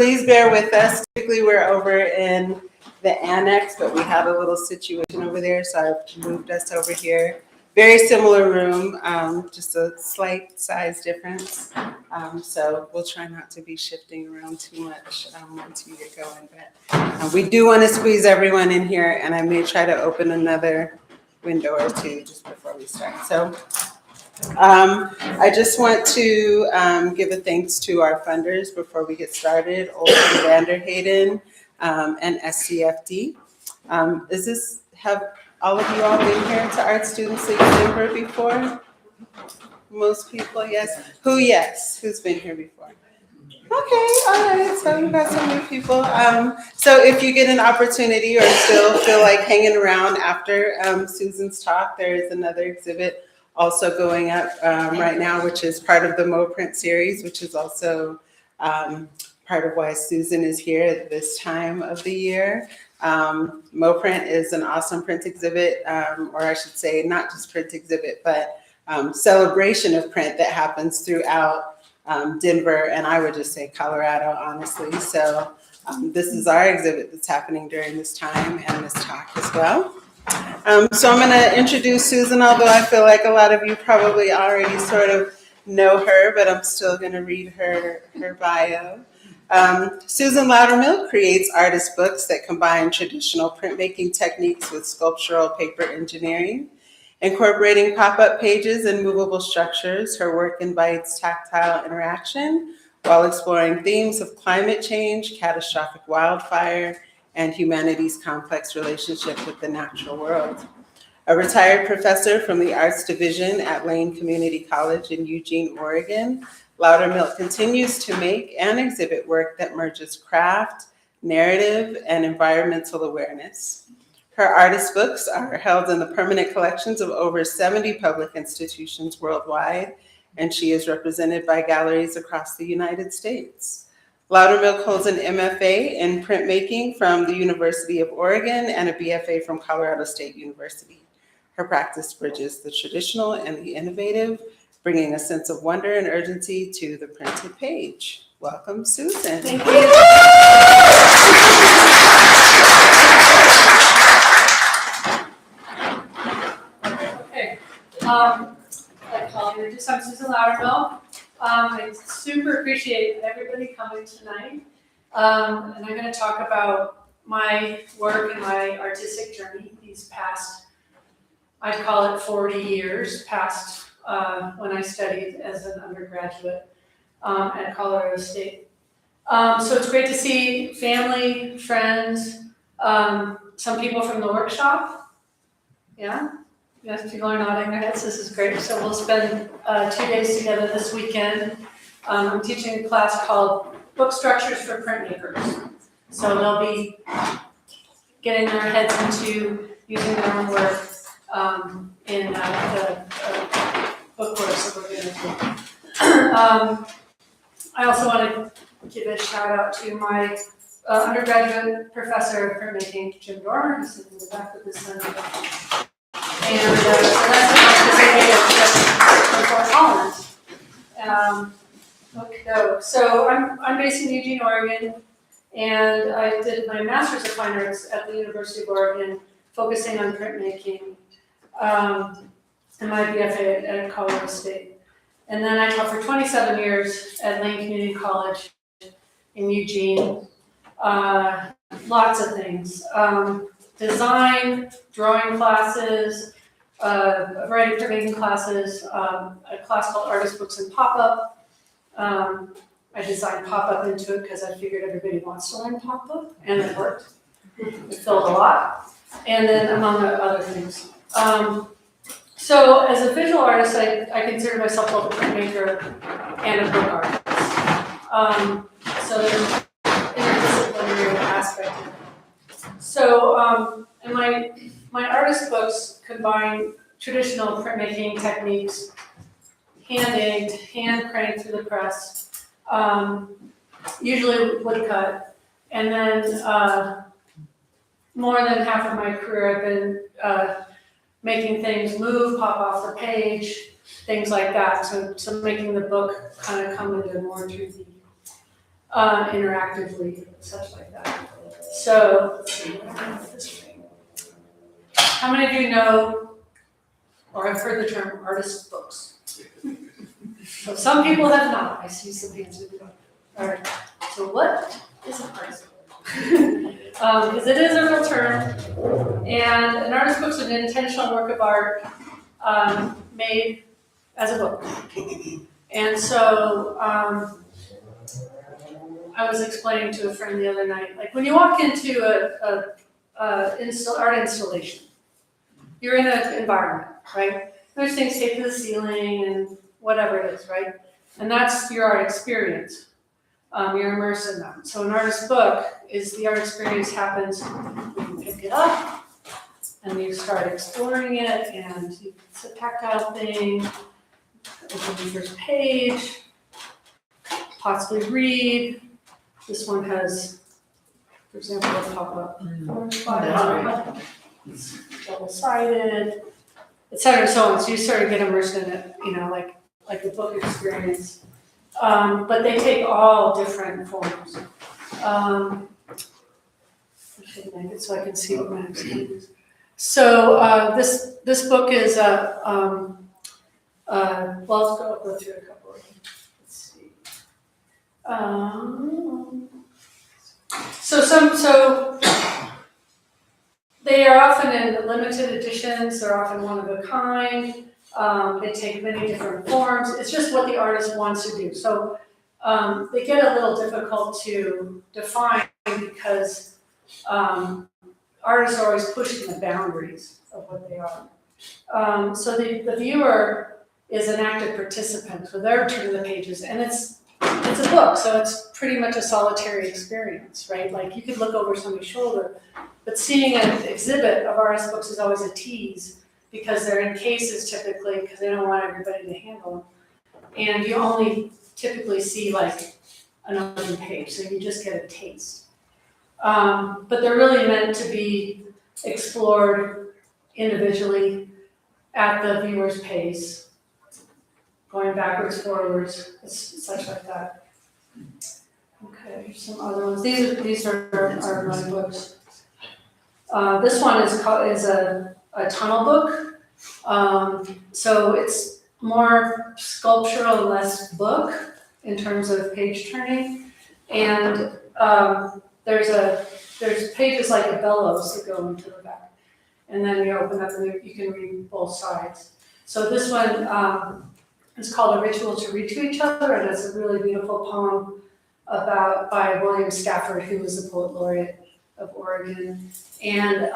Please bear with us. Typically, we're over in the annex, but we had a little situation over there, so I've moved us over here. Very similar room, just a slight size difference. So we'll try not to be shifting around too much once we get going. But we do want to squeeze everyone in here, and I may try to open another window or two just before we start. So I just want to give a thanks to our funders before we get started, Olson Vanderhayden and SCFD. Have all of you all been here to Art Students League Denver before? Most people, yes. Who, yes? Who's been here before? Okay, all right, so we've got so many people. So if you get an opportunity or still feel like hanging around after Susan's talk, there is another exhibit also going up right now, which is part of the MoPrint series, which is also part of why Susan is here at this time of the year. MoPrint is an awesome print exhibit, or I should say not just print exhibit, but celebration of print that happens throughout Denver, and I would just say Colorado, honestly. So this is our exhibit that's happening during this time and this talk as well. So I'm going to introduce Susan, although I feel like a lot of you probably already sort of know her, but I'm still going to read her bio. Susan Lowdermilk creates artist books that combine traditional printmaking techniques with sculptural paper engineering. Incorporating pop-up pages and movable structures, her work invites tactile interaction while exploring themes of climate change, catastrophic wildfire, and humanity's complex relationship with the natural world. A retired professor from the Arts Division at Lane Community College in Eugene, Oregon, Lowdermilk continues to make and exhibit work that merges craft, narrative, and environmental awareness. Her artist books are held in the permanent collections of over 70 public institutions worldwide, and she is represented by galleries across the United States. Lowdermilk holds an MFA in printmaking from the University of Oregon and a BFA from Colorado State University. Her practice bridges the traditional and the innovative, bringing a sense of wonder and urgency to the printed page. Welcome, Susan. Thank you. Okay. Like Holly introduced, I'm Susan Lowdermilk. I super appreciate everybody coming tonight. And I'm going to talk about my work and my artistic journey these past, I'd call it 40 years, past when I studied as an undergraduate at Colorado State. So it's great to see family, friends, some people from the workshop. Yeah? Yes, people are nodding their heads. This is great. So we'll spend 2 days together this weekend. I'm teaching a class called Book Structures for Printmakers. So they'll be getting their heads into using their own work in the book course that we're going to do. I also want to give a shout out to my undergraduate professor of printmaking, Jim Dormer, who's sitting in the back of the center. And so that's what I'm Fort Collins. Okay, so I'm based in Eugene, Oregon, and I did my Master's of Fine Arts at the University of Oregon, focusing on printmaking, and my BFA at Colorado State. And then I taught for 27 years at Lane Community College in Eugene. Lots of things. Design, drawing classes, a variety of printmaking classes, a class called Artist Books and Pop-Up. I designed Pop-Up into it because I figured everybody wants to learn Pop-Up, and it worked. It filled a lot. And then among other things. So as a visual artist, I consider myself both a printmaker and a book artist. So there's an interdisciplinary aspect of it. So and my artist books combine traditional printmaking techniques, hand-inked, hand-cranked through the press, usually woodcut, and then more than half of my career I've been making things move, pop off the page, things like that. So making the book kind of come into more 3D. interactively, such like that. So, let's see, what about this thing? How many of you know or have heard the term artist books? So some people have not. I see some hands. All right. So what is an artist book? Because it is a real term, and an artist book is an intentional work of art made as a book. And so I was explaining to a friend the other night, like when you walk into a art installation, you're in an environment, right? There's things taped to the ceiling and whatever it is, right? And that's your art experience. You're immersed in that. So an artist's book is the art experience happens when you pick it up and you start exploring it, and it's a tactile thing. Open the first page, possibly read. This one has, for example, a pop-up. It's double-sided, etc. So on. So you sort of get immersed in it, like the book experience. But they take all different forms. I should make it so I can see what my next one is. So this book is well, I'll go through a couple of them. Let's see. So they are often in limited editions. They're often one of a kind. They take many different forms. It's just what the artist wants to do. So they get a little difficult to define because artists are always pushing the boundaries of what they are. So the viewer is an active participant. So they're turning the pages, and it's a book, so it's pretty much a solitary experience, right? Like you could look over somebody's shoulder, but seeing an exhibit of artist books is always a tease because they're in cases typically because they don't want everybody to handle them. And you only typically see like an open page, so you just get a taste. But they're really meant to be explored individually at the viewer's pace, going backwards, forwards, such like that. Okay, here's some other ones. These are my books. This one is a tunnel book. So it's more sculptural, less book in terms of page turning. And there's pages like a bellows that go into the back. And then you open up and you can read both sides. So this one it's called A Ritual to Read to Each Other, and it's a really beautiful poem by William Stafford, who was the poet laureate of Oregon. And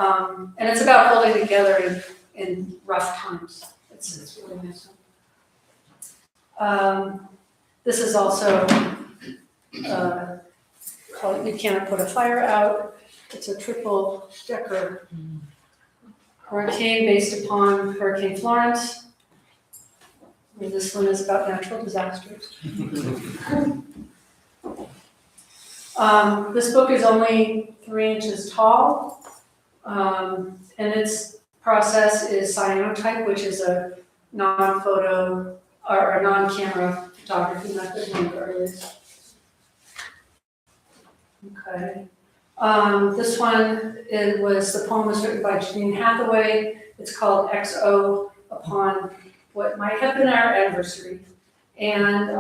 it's about holding together in rough times. It's really nice. This is also called You Cannot Put a Fire Out. It's a triple decker hurricane based upon Hurricane Florence. And this one is about natural disasters. This book is only 3 inches tall, and its process is cyanotype, which is a non-photo or a non-camera photography method, one of the earliest. Okay. This one, the poem was written by Janine Hathaway. It's called XO upon what might have been our anniversary. And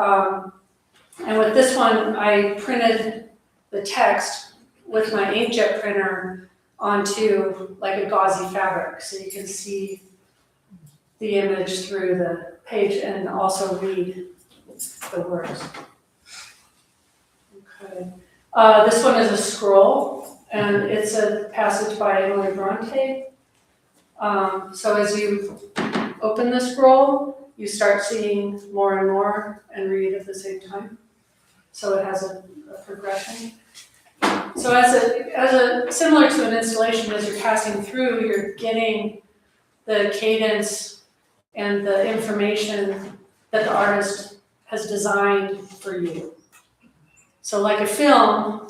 with this one, I printed the text with my inkjet printer onto like a gauzy fabric, so you can see the image through the page and also read the words. Okay. This one is a scroll, and it's a passage by Emily Bronte. So as you open the scroll, you start seeing more and more and read at the same time. So it has a progression. So similar to an installation, as you're passing through, you're getting the cadence and the information that the artist has designed for you. So like a film,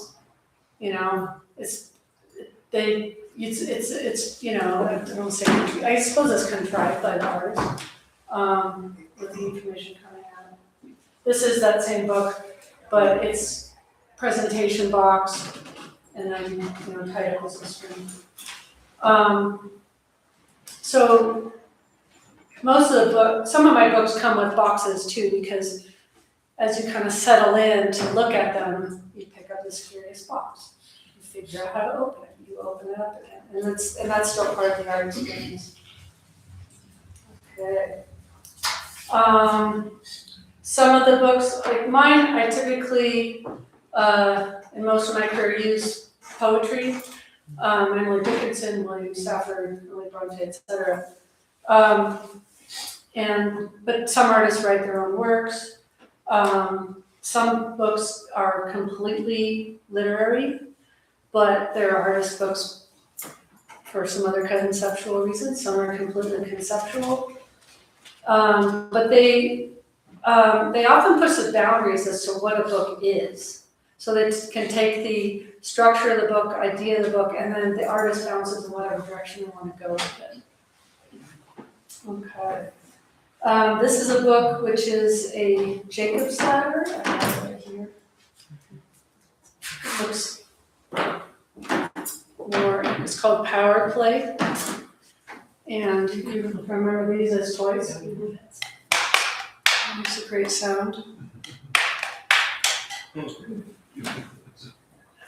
it's I don't say contrived. I suppose it's contrived by the artist with the information coming out. This is that same book, but it's presentation box, and then, titles and string. So most of the book, some of my books come with boxes too, because as you kind of settle in to look at them, you pick up this curious box. You figure out how to open it. You open it up again, and that's still part of the art experience. Okay. Some of the books, like mine, I typically, in most of my career, use poetry. Emily Dickinson, William Stafford, Emily Bronte, etc. But some artists write their own works. Some books are completely literary, but there are artist books for some other conceptual reasons. Some are completely conceptual. But they often push the boundaries as to what a book is. So they can take the structure of the book, idea of the book, and then the artist bounces in whatever direction they want to go with it. Okay. This is a book which is a Jacob's ladder. I have it right here. It looks more, it's called Power Play. And you remember these as toys? It makes a great sound.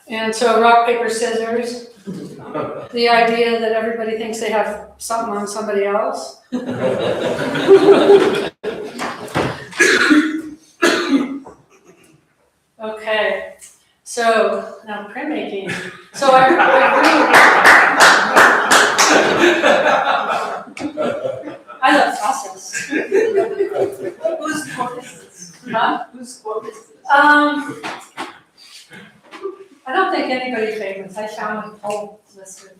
And so rock, paper, scissors. The idea that everybody thinks they have something on somebody else. Okay, so now printmaking. So I love process. Whose quote is this? Huh? Whose quote is this? I don't think anybody famous. I found a whole list of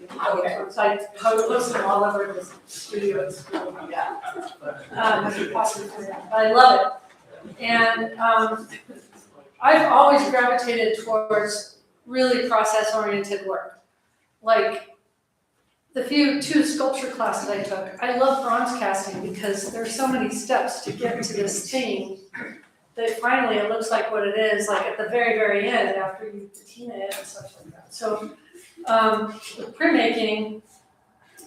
quotes. I posted them all over the studio at school. Yeah. I love it. And I've always gravitated towards really process-oriented work. Like the two sculpture classes I took, I love bronze casting because there's so many steps to get to this thing that finally it looks like what it is, like at the very, very end after you patina it and stuff like that. So with printmaking,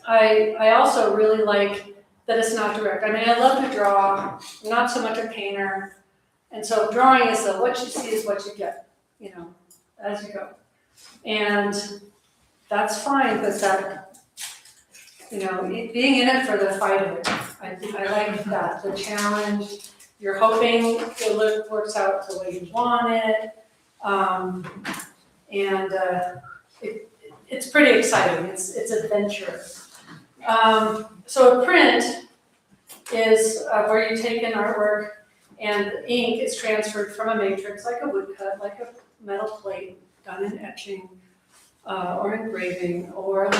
I also really like that it's not direct. I mean, I love to draw, I'm not so much a painter. And so drawing is what you see is what you get, as you go. And that's fine, but that, being in it for the fight of it, I like that, the challenge. You're hoping it works out the way you want it. It's pretty exciting, it's adventure. So a print is where you take an artwork and the ink is transferred from a matrix, like a woodcut, like a metal plate done in etching or engraving or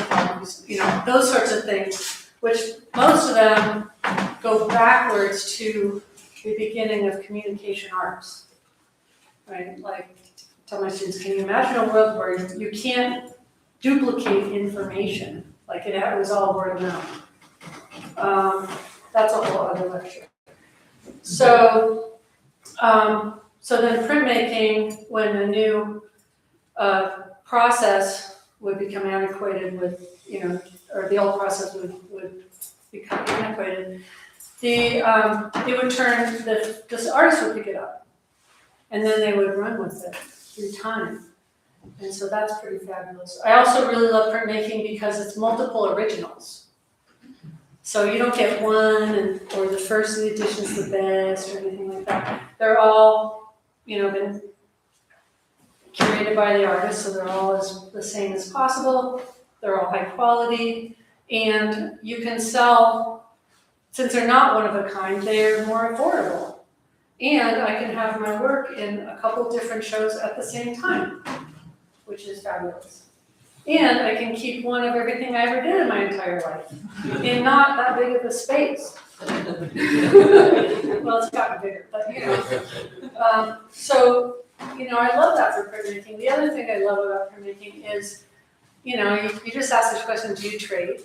those sorts of things, which most of them go backwards to the beginning of communication arts, right? Like, I tell my students, can you imagine a world where you can't duplicate information? Like it was all word of mouth. That's a whole other lecture. So then printmaking, when a new process would become antiquated with, or the old process would become antiquated, it would turn, this artist would pick it up, and then they would run with it through time. And so that's pretty fabulous. I also really love printmaking because it's multiple originals. So you don't get one, or the first edition's the best, or anything like that. They're all, been curated by the artist, so they're all the same as possible. They're all high quality, and you can sell, since they're not one of a kind, they're more affordable. And I can have my work in a couple different shows at the same time, which is fabulous. And I can keep one of everything I ever did in my entire life in not that big of a space. Well, it's gotten bigger, but so, I love that for printmaking. The other thing I love about printmaking is, you just ask this question, do you trade?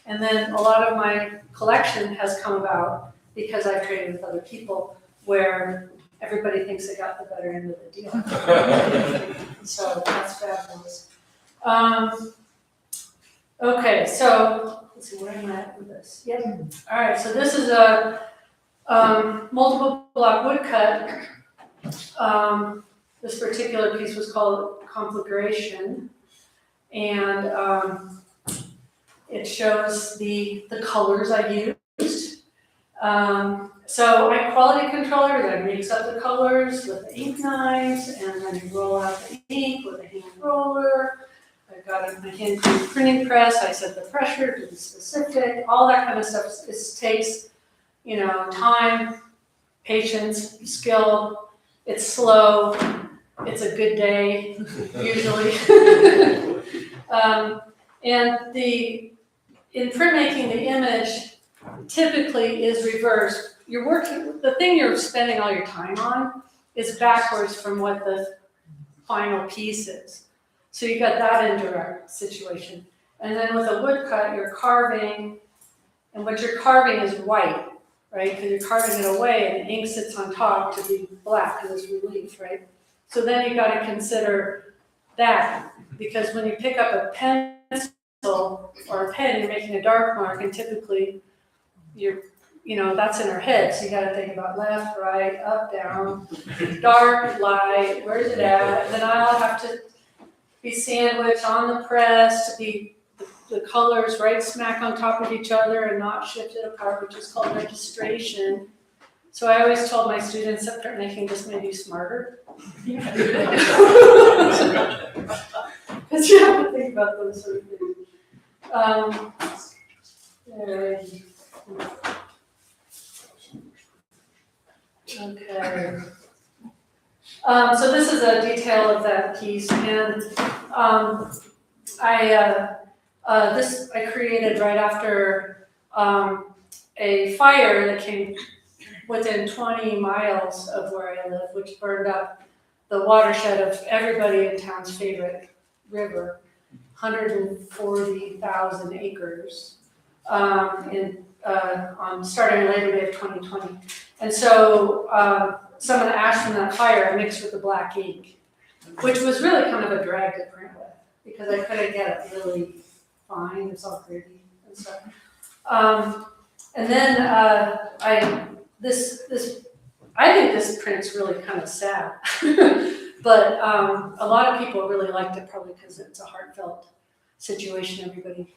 And then a lot of my collection has come about because I've traded with other people where everybody thinks they got the better end of the deal. So that's fabulous. Okay, so let's see where I'm at with this. Yep. All right, so this is a multiple block woodcut. This particular piece was called Conflagration, and it shows the colors I used. So my quality controller that makes up the colors with the ink knives, and then you roll out the ink with a hand roller. I've got my hand printing press. I set the pressure to be specific. All that kind of stuff takes, time, patience, skill. It's slow. It's a good day, usually. And in printmaking, the image typically is reversed. The thing you're spending all your time on is backwards from what the final piece is. So you got that indirect situation. And then with a woodcut, you're carving, and what you're carving is white, right? Because you're carving it away and the ink sits on top to be black because it's relief, right? So then you got to consider that, because when you pick up a pencil or a pen, you're making a dark mark, and typically that's in our head. So you got to think about left, right, up, down, dark, light, where's it at? And then I'll have to be sandwiched on the press to be the colors right smack on top of each other and not shifted apart, which is called registration. So I always told my students that printmaking just made you smarter. Because you have to think about those sort of things. Okay. So this is a detail of that piece, and I created right after a fire that came within 20 miles of where I live, which burned up the watershed of everybody in town's favorite river, 140,000 acres, starting Labor Day of 2020. And so some of the ash from that fire I mixed with the black ink, which was really kind of a drag to print with because I couldn't get it really fine. It's all gritty and stuff. And then I think this print's really kind of sad, but a lot of people really liked it probably because it's a heartfelt situation everybody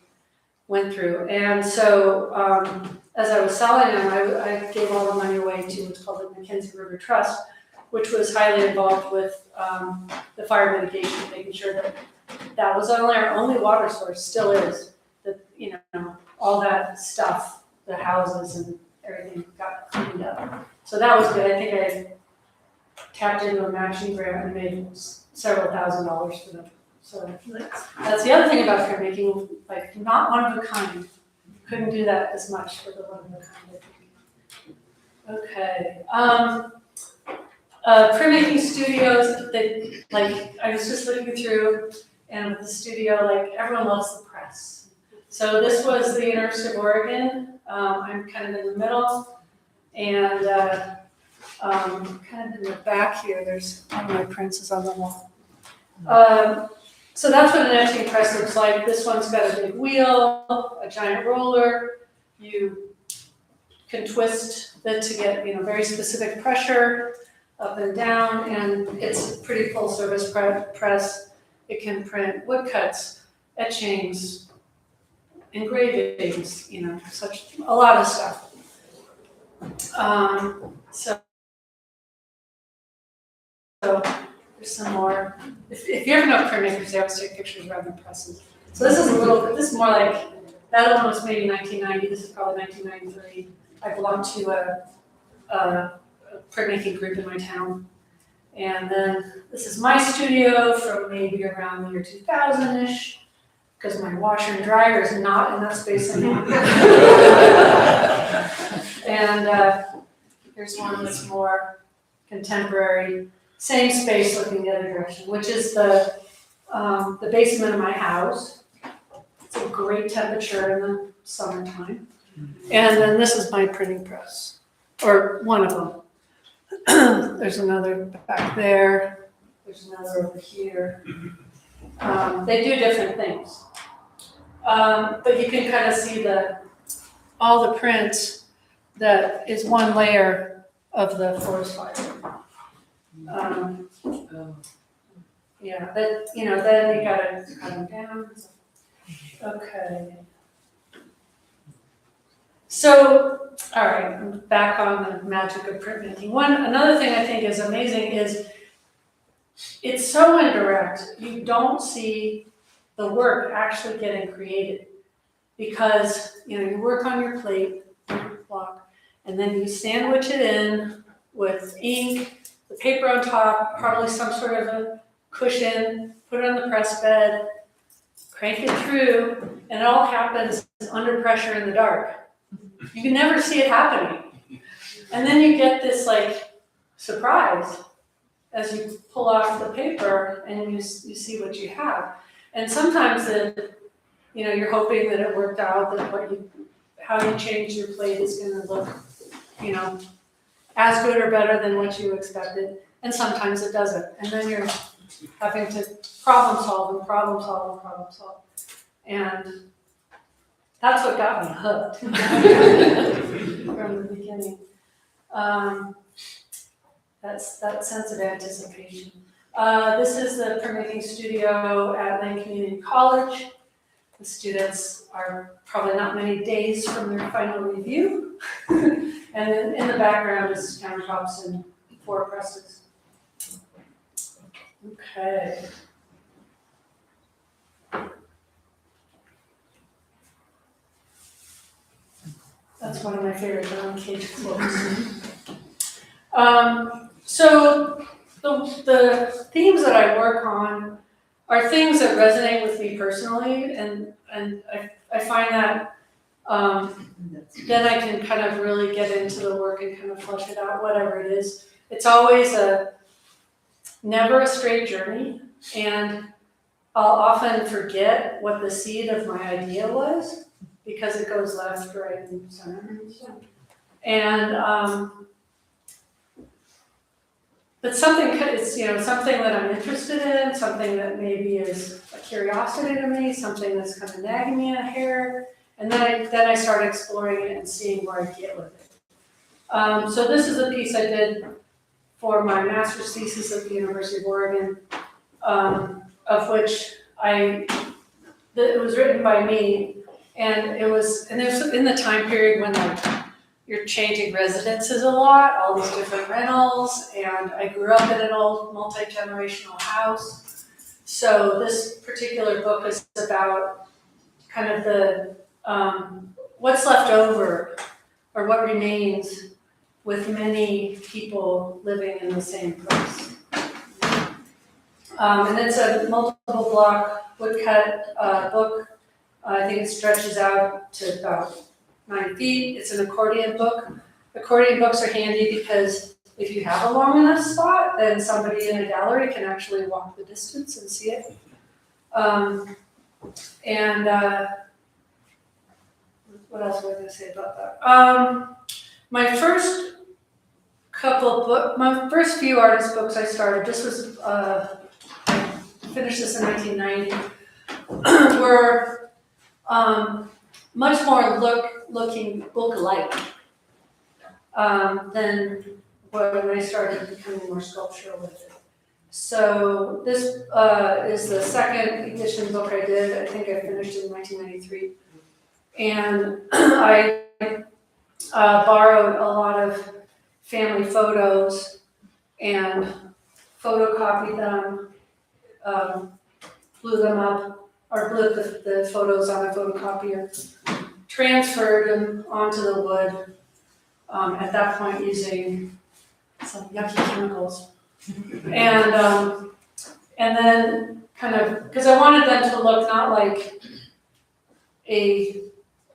went through. And so as I was selling them, I gave all the money away to what's called the Mackenzie River Trust, which was highly involved with the fire mitigation, making sure that that was our only water source, still is, that, all that stuff, the houses and everything got cleaned up. So that was good. I think I tapped into a matching grant and made several $1,000s for them. So that's the other thing about printmaking, like not one of a kind. Couldn't do that as much for the one of a kind, I think. Okay. Printmaking studios, I was just looking through, and with the studio, everyone loves the press. So this was the University of Oregon. I'm kind of in the middle, and kind of in the back here, there's one of my prints is on the wall. So that's what an etching press looks like. This one's got a big wheel, a giant roller. You can twist it to get very specific pressure up and down, and it's a pretty full service press. It can print woodcuts, etchings, engravings, such a lot of stuff. So there's some more. If you ever know printmakers, they always take pictures around their presses. So this is this is more like, that one was maybe 1990, this is probably 1993. I belong to a printmaking group in my town. And then this is my studio from maybe around the year 2000-ish, because my washer and dryer is not in that space anymore. And here's one that's more contemporary. Same space looking the other direction, which is the basement of my house. It's a great temperature in the summertime. And then this is my printing press, or one of them. There's another back there. There's another over here. They do different things. But you can kind of see all the print that is one layer of the forest fiber. Yeah, that, then you gotta cut them down. Okay. So, all right, I'm back on the magic of printmaking. Another thing I think is amazing is it's so indirect. You don't see the work actually getting created because, you work on your plate, your block, and then you sandwich it in with ink, the paper on top, probably some sort of a cushion, put it on the press bed, crank it through, and it all happens under pressure in the dark. You can never see it happening. And then you get this surprise as you pull off the paper and you see what you have. And sometimes you're hoping that it worked out, that how you change your plate is gonna look, as good or better than what you expected. And sometimes it doesn't. And then you're having to problem solve. And that's what got me hooked from the beginning. That's that sense of anticipation. This is the printmaking studio at Lane Community College. The students are probably not many days from their final review. And then in the background is countertops and 4 presses. Okay. That's one of my favorite John Cage quotes. So the themes that I work on are things that resonate with me personally, and I find that then I can kind of really get into the work and kind of flesh it out, whatever it is. It's always never a straight journey, and I'll often forget what the seed of my idea was because it goes left, right, and center. And but it's something that I'm interested in, something that maybe is a curiosity to me, something that's kind of nagging me a hair, and then I start exploring it and seeing where I get with it. So this is a piece I did for my master's thesis at the University of Oregon, of which it was written by me, and it was in the time period when you're changing residences a lot, all these different rentals, and I grew up in an old multi-generational house. So this particular book is about kind of the what's left over or what remains with many people living in the same place. And it's a multiple block woodcut book. I think it stretches out to about 9 feet. It's an accordion book. Accordion books are handy because if you have a long enough spot, then somebody in a gallery can actually walk the distance and see it. What else was I going to say about that? My first my first few artist books I started, this was, I finished this in 1990, were much more looking book-like than when I started becoming more sculptural with it. So this is the second edition book I did. I think I finished in 1993. And I borrowed a lot of family photos and photocopied them, blew them up, or blew the photos on a photocopier, transferred them onto the wood, at that point using some yucky chemicals. And then kind of, because I wanted them to look not like a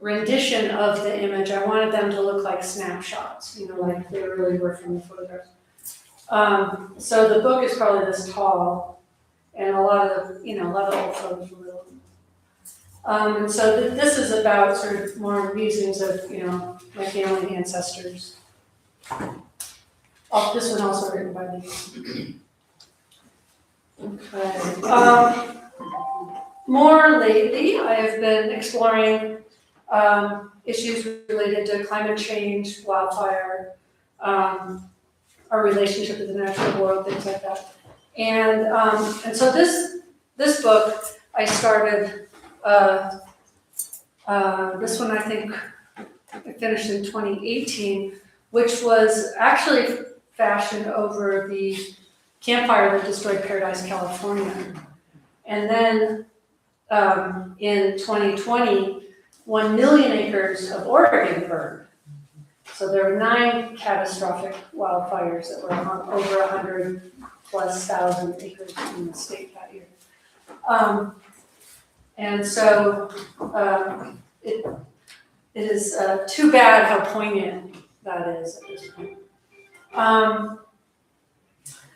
rendition of the image, I wanted them to look like snapshots, like they really were from the photographs. So the book is probably this tall, and a lot of the old photos were little. And so this is about sort of more musings of, my family ancestors. Oh, this one also written by me. Okay. More lately, I have been exploring issues related to climate change, wildfire, our relationship with the natural world, things like that. And so this book I started. This one I think I finished in 2018, which was actually fashioned over the campfire that destroyed Paradise, California. And then in 2020, 1 million acres of Oregon burned. So there were 9 catastrophic wildfires that were on over 100 plus thousand acres in the state that year. And so it is too bad how poignant that is at this point.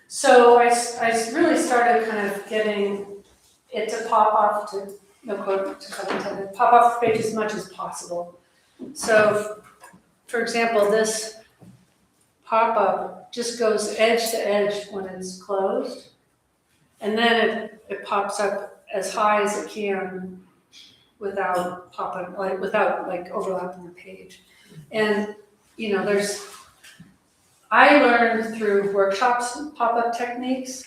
So I really started kind of getting it to pop off to, no quote, to pun intended, pop off the page as much as possible. So, for example, this pop-up just goes edge to edge when it's closed, and then it pops up as high as it can without popping, without overlapping the page. And you know, I learned through workshops pop-up techniques,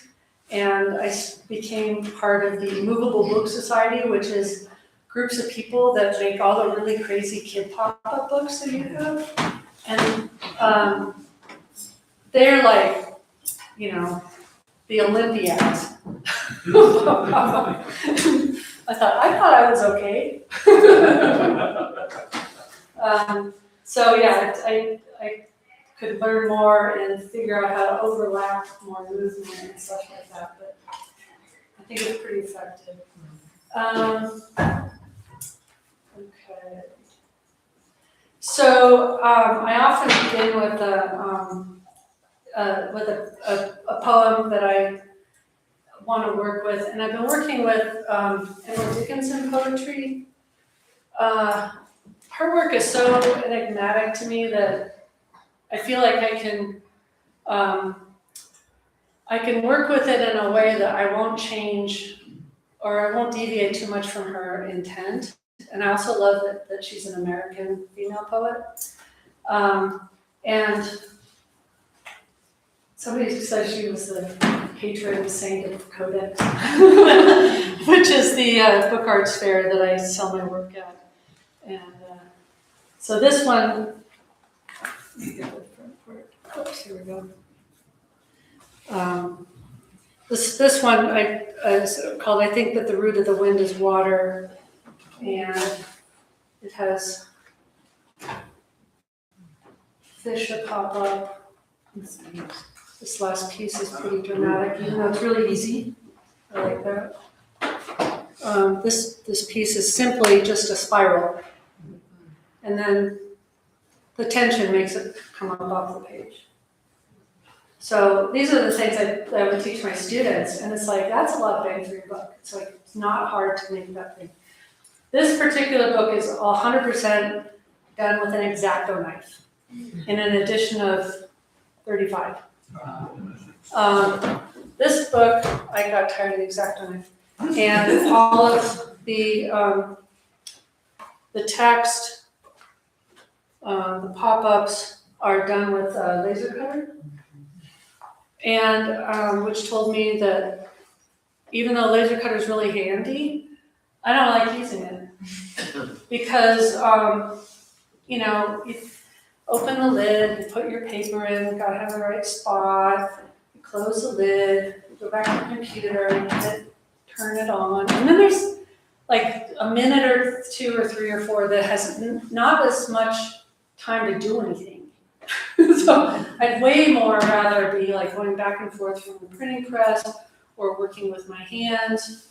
and I became part of the Movable Book Society, which is groups of people that make all the really crazy kid pop-up books that you have. And they're like, you know, the Olympiads. I thought I was okay. So yeah, I could learn more and figure out how to overlap more movement and stuff like that, but I think it's pretty effective. Okay. So I often begin with a poem that I want to work with, and I've been working with Emily Dickinson poetry. Her work is so enigmatic to me that I feel like I can work with it in a way that I won't change or I won't deviate too much from her intent. And I also love that she's an American female poet. And somebody said she was the patron saint of Codex, which is the book arts fair that I sell my work at. And so this one, oops, here we go. This one is called "I Think That the Root of the Wind is Water," and it has fish that pop up. This last piece is pretty dramatic, even though it's really easy. I like that. This piece is simply just a spiral, and then the tension makes it come up off the page. So these are the things I would teach my students, and it's like, that's a lot of bang for your buck. It's like, it's not hard to make that thing. This particular book is 100% done with an X-Acto knife, in an edition of 35. This book, I got tired of the X-Acto knife, and all of the text, the pop-ups are done with a laser cutter. And which told me that even though laser cutter is really handy, I don't like using it because you know, you open the lid, you put your paper in, gotta have the right spot, you close the lid, you go back to the computer, and turn it on, and then there's like a minute or 2 or 3 or 4 that has not as much time to do anything. So I'd way more rather be like going back and forth from the printing press or working with my hands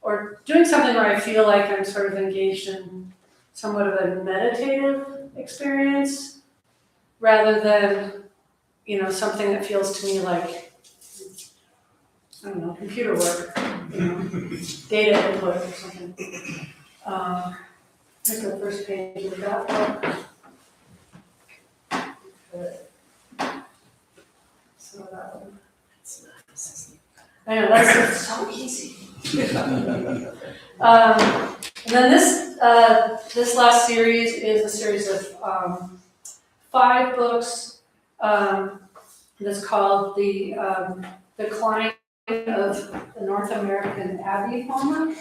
or doing something where I feel like I'm sort of engaged in somewhat of a meditative experience rather than, you know, something that feels to me like, I don't know, computer work, you know, data input or something. Here's the first page of that book. So that one. That's nice. I know, that's So easy. And then this last series is a series of 5 books that's called The Decline of the North American Abbey Fauna.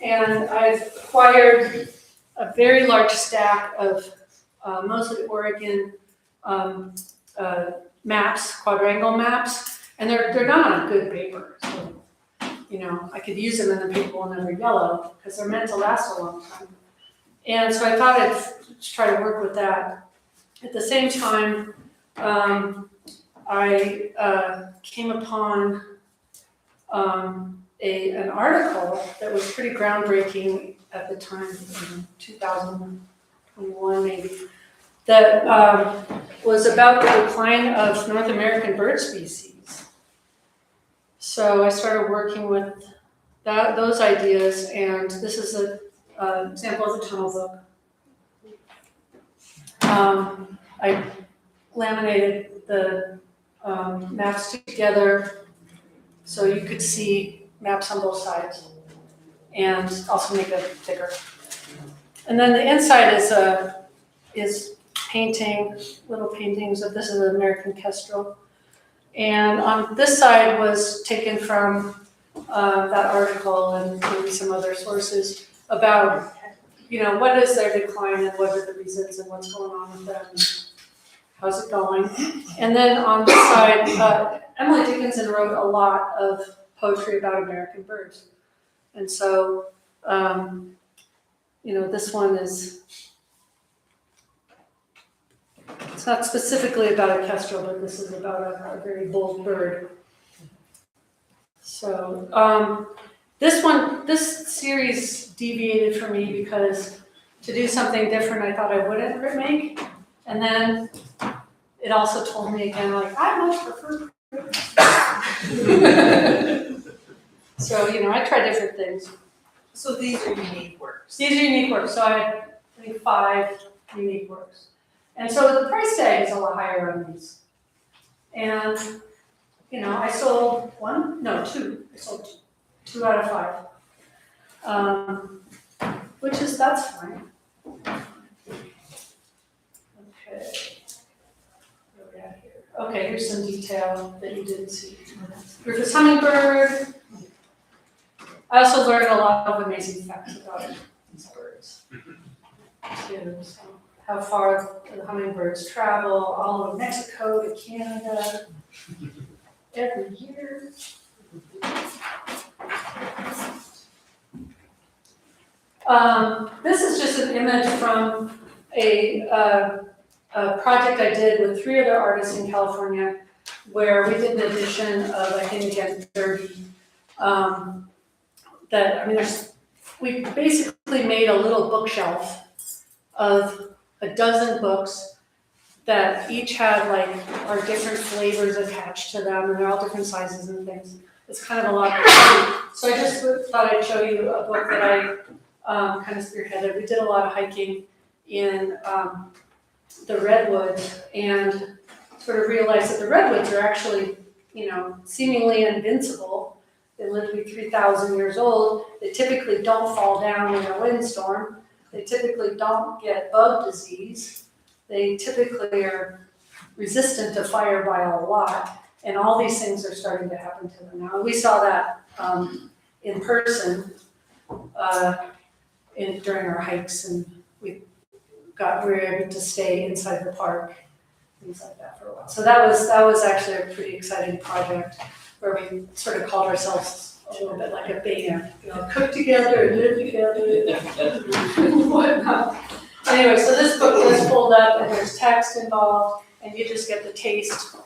And I've acquired a very large stack of mostly Oregon maps, quadrangle maps, and they're done on good paper. So, I could use them and the paper will never yellow because they're meant to last a long time. And so I thought I'd try to work with that. At the same time, I came upon an article that was pretty groundbreaking at the time, in 2021 maybe, that was about the decline of North American bird species. So I started working with those ideas, and this is an example of the tunnel book. I laminated the maps together so you could see maps on both sides, and also make it thicker. And then the inside is little paintings of, this is an American kestrel. And on this side was taken from that article and maybe some other sources about, what is their decline and what are the reasons and what's going on with them, and how's it going. And then on this side, Emily Dickinson wrote a lot of poetry about American birds. And so, this one it's not specifically about a kestrel, but this is about a very bold bird. So this series deviated for me because to do something different I thought I wouldn't remake. And then it also told me again, I much prefer So, I try different things. So these are unique works. These are unique works, so I think 5 unique works. And so the price tag is a lot higher on these. And, I sold 2. I sold 2 out of 5. That's fine. Okay. Where are we at here? Okay, here's some detail that you didn't see. Rufus hummingbird. I also learned a lot of amazing facts about these birds. Too, so how far the hummingbirds travel, all over Mexico to Canada, every year. This is just an image from a project I did with 3 other artists in California, where we did an edition of, I think, again, 30. We basically made a little bookshelf of a dozen books that each had our different flavors attached to them, and they're all different sizes and things. It's kind of a lot. So I just thought I'd show you a book that I kind of spearheaded. We did a lot of hiking in the redwoods and sort of realized that the redwoods are actually, seemingly invincible. They live to be 3,000 years old. They typically don't fall down in a windstorm. They typically don't get bug disease. They typically are resistant to fire by a lot. And all these things are starting to happen to them now. We saw that in person during our hikes, and we were able to stay inside the park, things like that for a while. So that was actually a pretty exciting project, where we sort of called ourselves a little bit like a band, cook together and live together and whatnot. Anyway, so this book was pulled up and there's text involved, and you just get the taste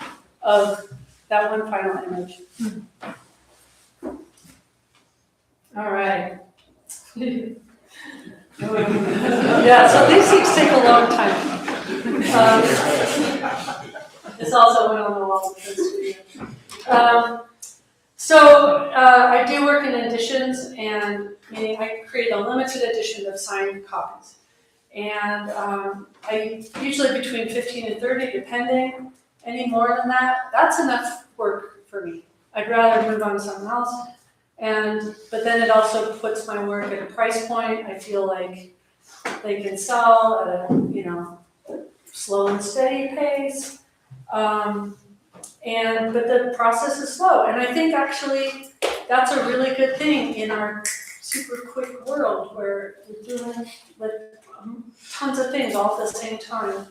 of that one final image. All right. Yeah, so these things take a long time. This also went on the wall. I do work in editions, and meaning I create a limited edition of signed copies. And I usually between 15 and 30, depending. Any more than that, that's enough work for me. I'd rather move on to something else. But then it also puts my work at a price point. I feel like they can sell at a, slow and steady pace. But the process is slow. And I think actually that's a really good thing in our super quick world where we're doing tons of things all at the same time.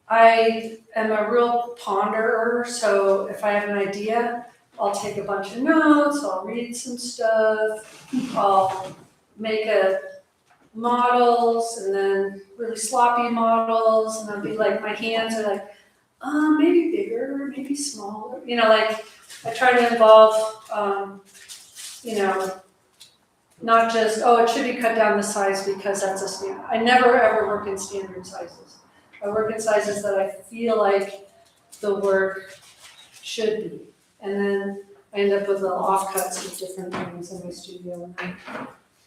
I am a real ponderer, so if I have an idea, I'll take a bunch of notes, I'll read some stuff, I'll make models and then really sloppy models, and I'll be like, my hands are like, maybe bigger, maybe smaller, I try to involve, not just, it should be cut down the size because that's a standard. I never ever work in standard sizes. I work in sizes that I feel like the work should be. And then I end up with little offcuts of different things in my studio. And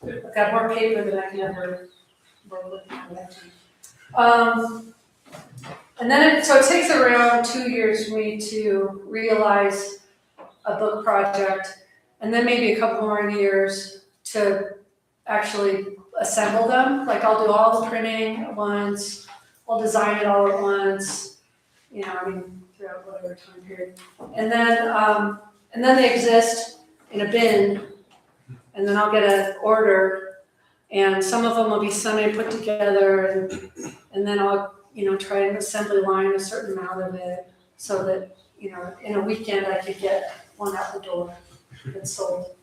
I've got more paper than I can ever work with. And then so it takes around 2 years for me to realize a book project, and then maybe a couple more years to actually assemble them. Like I'll do all the printing at once, I'll design it all at once, throughout whatever time period. And then they exist in a bin, and then I'll get an order, and some of them will be semi put together, and then I'll try an assembly line, a certain amount of it, so that in a weekend I could get one out the door that's sold.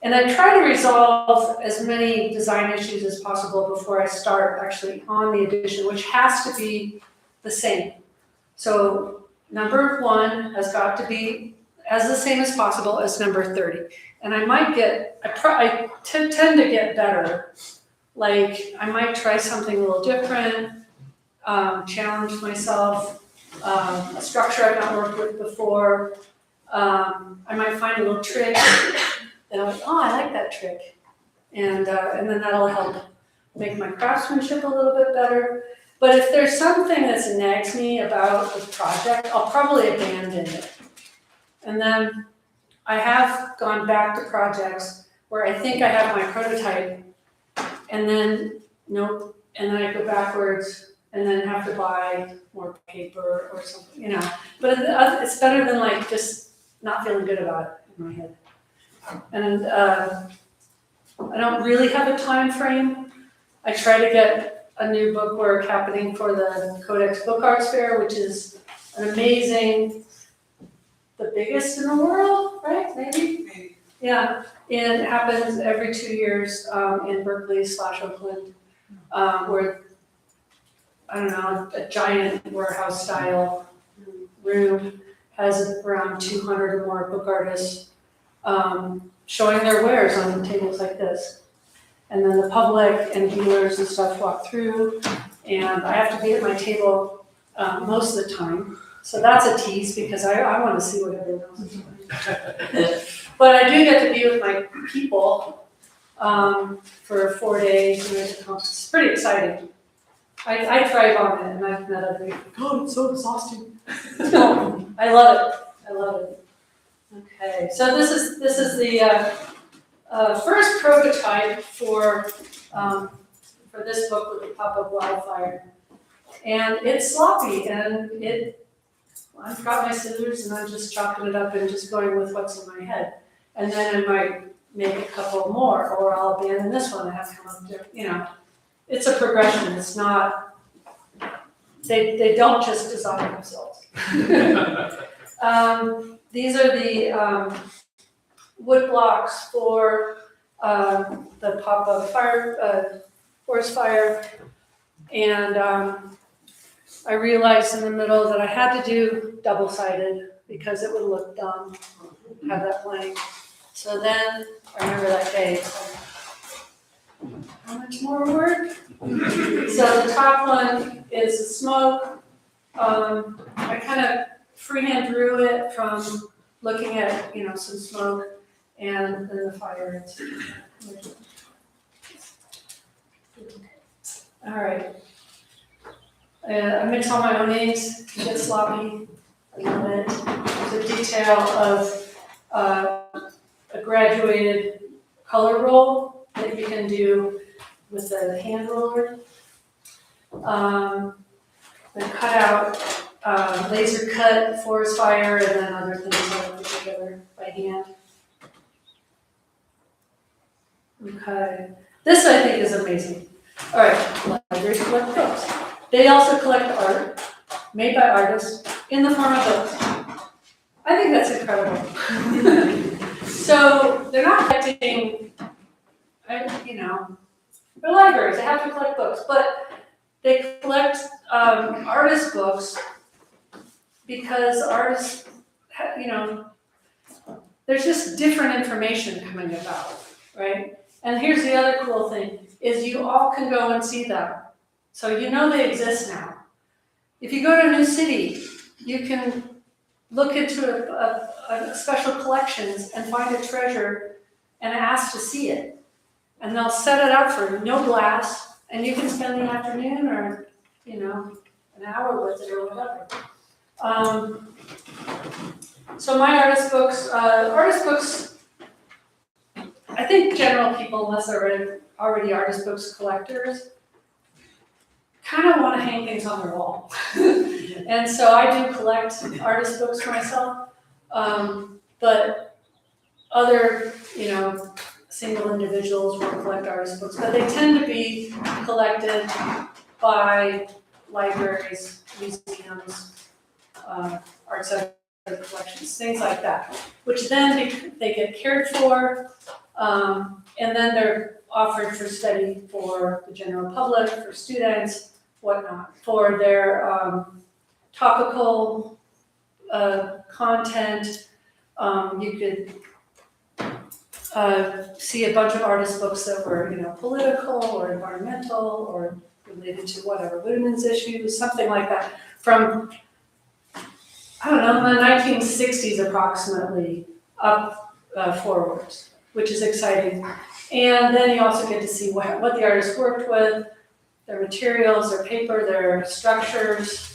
And I try to resolve as many design issues as possible before I start actually on the edition, which has to be the same. So number 1 has got to be as the same as possible as number 30. And I tend to get better. Like I might try something a little different, challenge myself, a structure I've not worked with before. I might find a little trick that I'm like, I like that trick. And then that'll help make my craftsmanship a little bit better. But if there's something that nags me about the project, I'll probably abandon it. And then I have gone back to projects where I think I have my prototype, and then nope, and then I go backwards and then have to buy more paper or something, But it's better than like just not feeling good about it in my head. And I don't really have a time frame. I try to get a new book work happening for the Codex Book Arts Fair, which is an amazing, the biggest in the world, right? Maybe? Yeah, and it happens every 2 years in Berkeley/Oakland, where, I don't know, a giant warehouse style room has around 200 or more book artists showing their wares on tables like this. And then the public and dealers and stuff walk through, and I have to be at my table most of the time. So that's a tease because I want to see what everyone else is doing. But I do get to be with my people for 4 days, and it's pretty exciting. I thrive on it, and I've met other people. God, it's so exhausting. No, I love it. Okay, so this is the first prototype for this book with the pop-up wildfire, and it's sloppy, and I've got my scissors and I'm just chopping it up and just going with what's in my head, and then I might make a couple more, or I'll abandon this one and have to come up to, it's a progression. It's not, they don't just design themselves. These are the wood blocks for the pop-up fire, forest fire, and I realized in the middle that I had to do double-sided because it would look dumb to have that blank. So then I remember that day. So how much more work? So the top one is the smoke. I kind of freehand drew it from looking at some smoke, and then the fire. All right. I mix all my own inks, it gets sloppy, I love it. There's a detail of a graduated color roll that you can do with a hand roller. Then cut out laser cut forest fire and then other things that I put together by hand. Okay, this I think is amazing. All right, libraries collect books. They also collect art made by artists in the form of books. I think that's incredible. So they're not collecting, they're libraries, they have to collect books, but they collect artist books because artists, there's just different information coming about, right? And here's the other cool thing, is you all can go and see them. So you know they exist now. If you go to a new city, you can look into a special collections and find a treasure and ask to see it. And they'll set it up for no glass, and you can spend the afternoon or, an hour with it or whatever. So my artist books, I think general people, unless they're already artist books collectors, kind of want to hang things on their wall. And so I do collect artist books myself, but other, single individuals will collect artist books, but they tend to be collected by libraries, museums, art center collections, things like that, which then they get cared for, and then they're offered for study for the general public, for students, whatnot, for their topical content. You could see a bunch of artist books that were, political or environmental or related to whatever, women's issues, something like that, from, I don't know, the 1960s approximately up forwards, which is exciting. And then you also get to see what the artist worked with, their materials, their paper, their structures.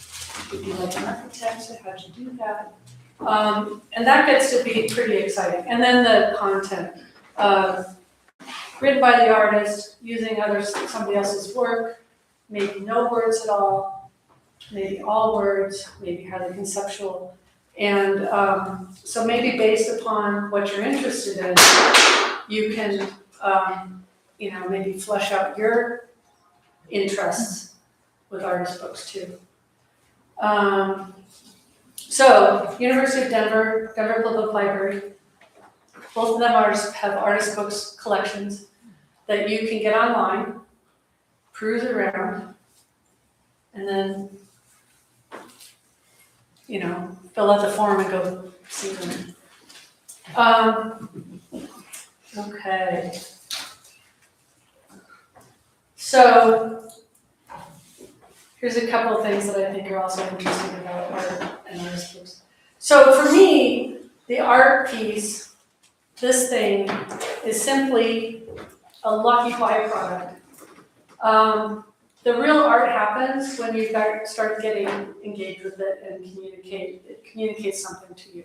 You'd be like an architect, so how'd you do that? And that gets to be pretty exciting. And then the content, written by the artist, using somebody else's work, maybe no words at all, maybe all words, maybe highly conceptual. And so maybe based upon what you're interested in, you can, maybe flesh out your interests with artist books too. So, University of Denver, Denver Public Library, both of them have artist books collections that you can get online, peruse around, and then, fill out the form and go see them. Okay. So, here's a couple of things that I think are also interesting about art and artist books. So for me, the art piece, this thing, is simply a lucky byproduct. The real art happens when you start getting engaged with it and it communicates something to you.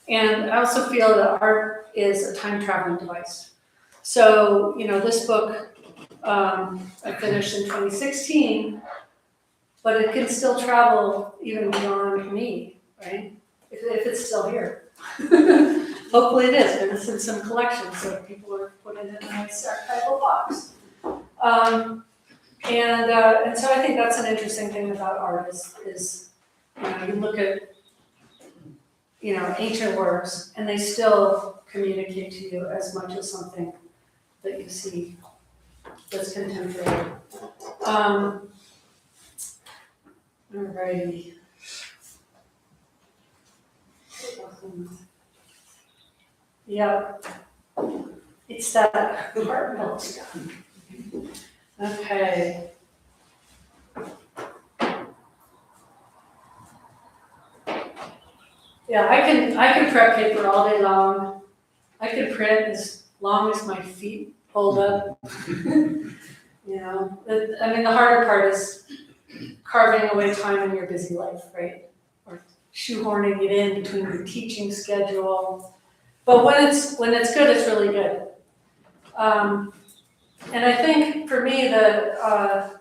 And I also feel that art is a time traveling device. So, this book I finished in 2016, but it can still travel even beyond me, right? If it's still here. Hopefully it is, and it's in some collections, so people are putting it in a nice archival box. And so I think that's an interesting thing about art is you look at, ancient works, and they still communicate to you as much as something that you see that's contemporary. Alrighty. Yep. It's that heartfelt stuff. Okay. Yeah, I can prep paper all day long. I can print as long as my feet hold up. The harder part is carving away time in your busy life, right? Or shoehorning it in between your teaching schedule. But when it's good, it's really good. And I think for me, that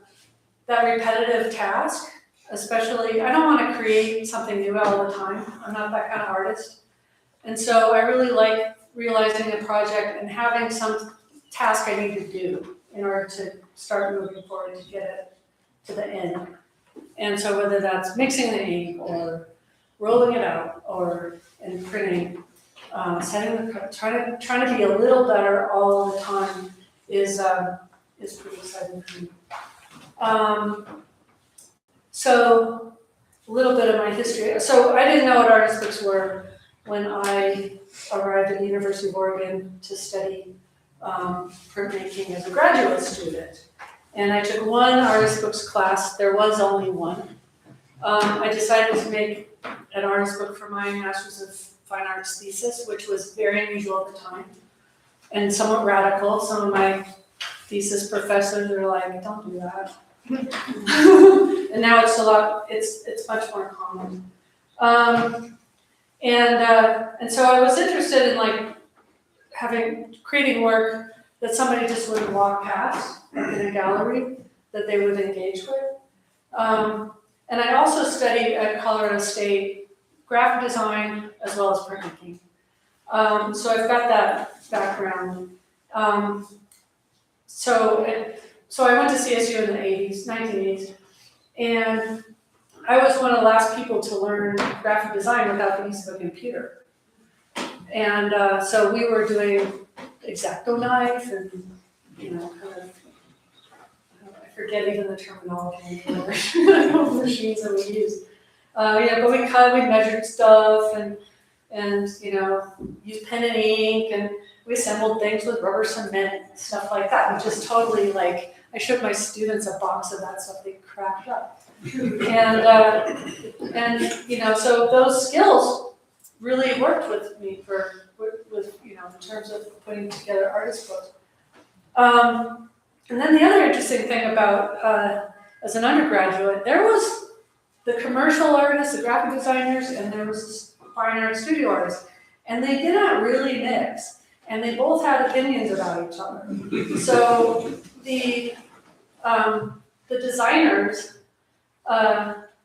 repetitive task, especially, I don't want to create something new all the time. I'm not that kind of artist. And so I really like realizing a project and having some task I need to do in order to start moving forward to get it to the end. And so whether that's mixing the ink or rolling it out or and printing, trying to be a little better all the time is pretty exciting for me. So a little bit of my history. So I didn't know what artist books were when I arrived at the University of Oregon to study printmaking as a graduate student. And I took one artist books class. There was only one. I decided to make an artist book for my Master's of Fine Arts thesis, which was very unusual at the time and somewhat radical. Some of my thesis professors are like, don't do that. And now it's much more common. And so I was interested in creating work that somebody just wouldn't walk past, like in a gallery, that they would engage with. And I also studied at Colorado State graphic design as well as printmaking. So I've got that background. So I went to CSU in the 1980s, and I was one of the last people to learn graphic design without the use of a computer. And so we were doing X-Acto knife and, kind of, I forget even the terminology anymore, the machines that we use. But we measured stuff and used pen and ink, and we assembled things with rubber cement and stuff like that. And just totally I showed my students a box of that stuff, they cracked up. So those skills really worked with me in terms of putting together artist books. And then the other interesting thing about, as an undergraduate, there was the commercial artists, the graphic designers, and there was fine art studio artists. And they did not really mix. And they both had opinions about each other. So the designers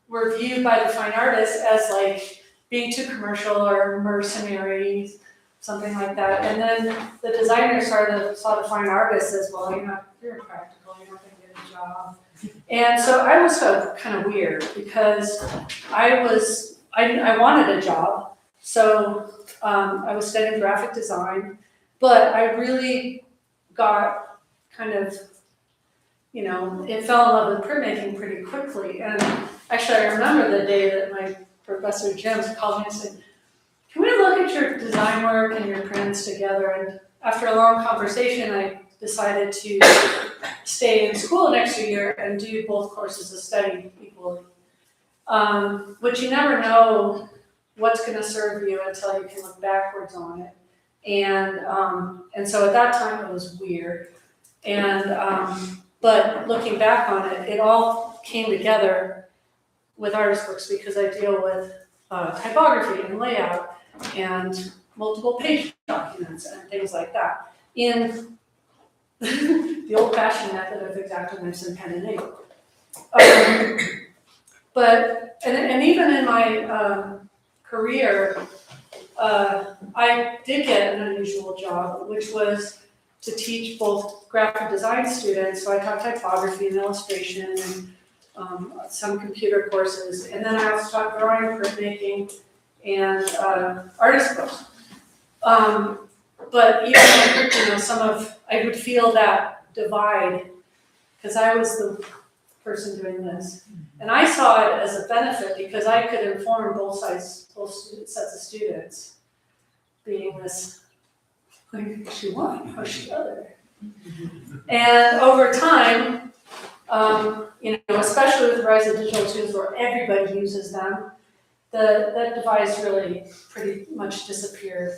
were viewed by the fine artists as being too commercial or mercenaries, something like that. And then the designers saw the fine artists as, well, you're impractical, you're not going to get a job. And so I was kind of weird because I wanted a job. So I was studying graphic design, but I really got kind of, it fell in love with printmaking pretty quickly. And actually, I remember the day that my professor Jim called me and said, can we look at your design work and your prints together? And after a long conversation, I decided to stay in school next year and do both courses of study equally. Which you never know what's going to serve you until you can look backwards on it. And so at that time it was weird. But looking back on it, it all came together with artist books because I deal with typography and layout and multiple page documents and things like that in the old-fashioned method of X-Acto knives and pen and ink. But even in my career, I did get an unusual job, which was to teach both graphic design students. So I taught typography and illustration and some computer courses. And then I also taught drawing, printmaking, and artist books. But even I would feel that divide because I was the person doing this. And I saw it as a benefit because I could inform both sets of students, being this, she one, or she other. And over time, especially with the rise of digital tools where everybody uses them, that divide's really pretty much disappeared.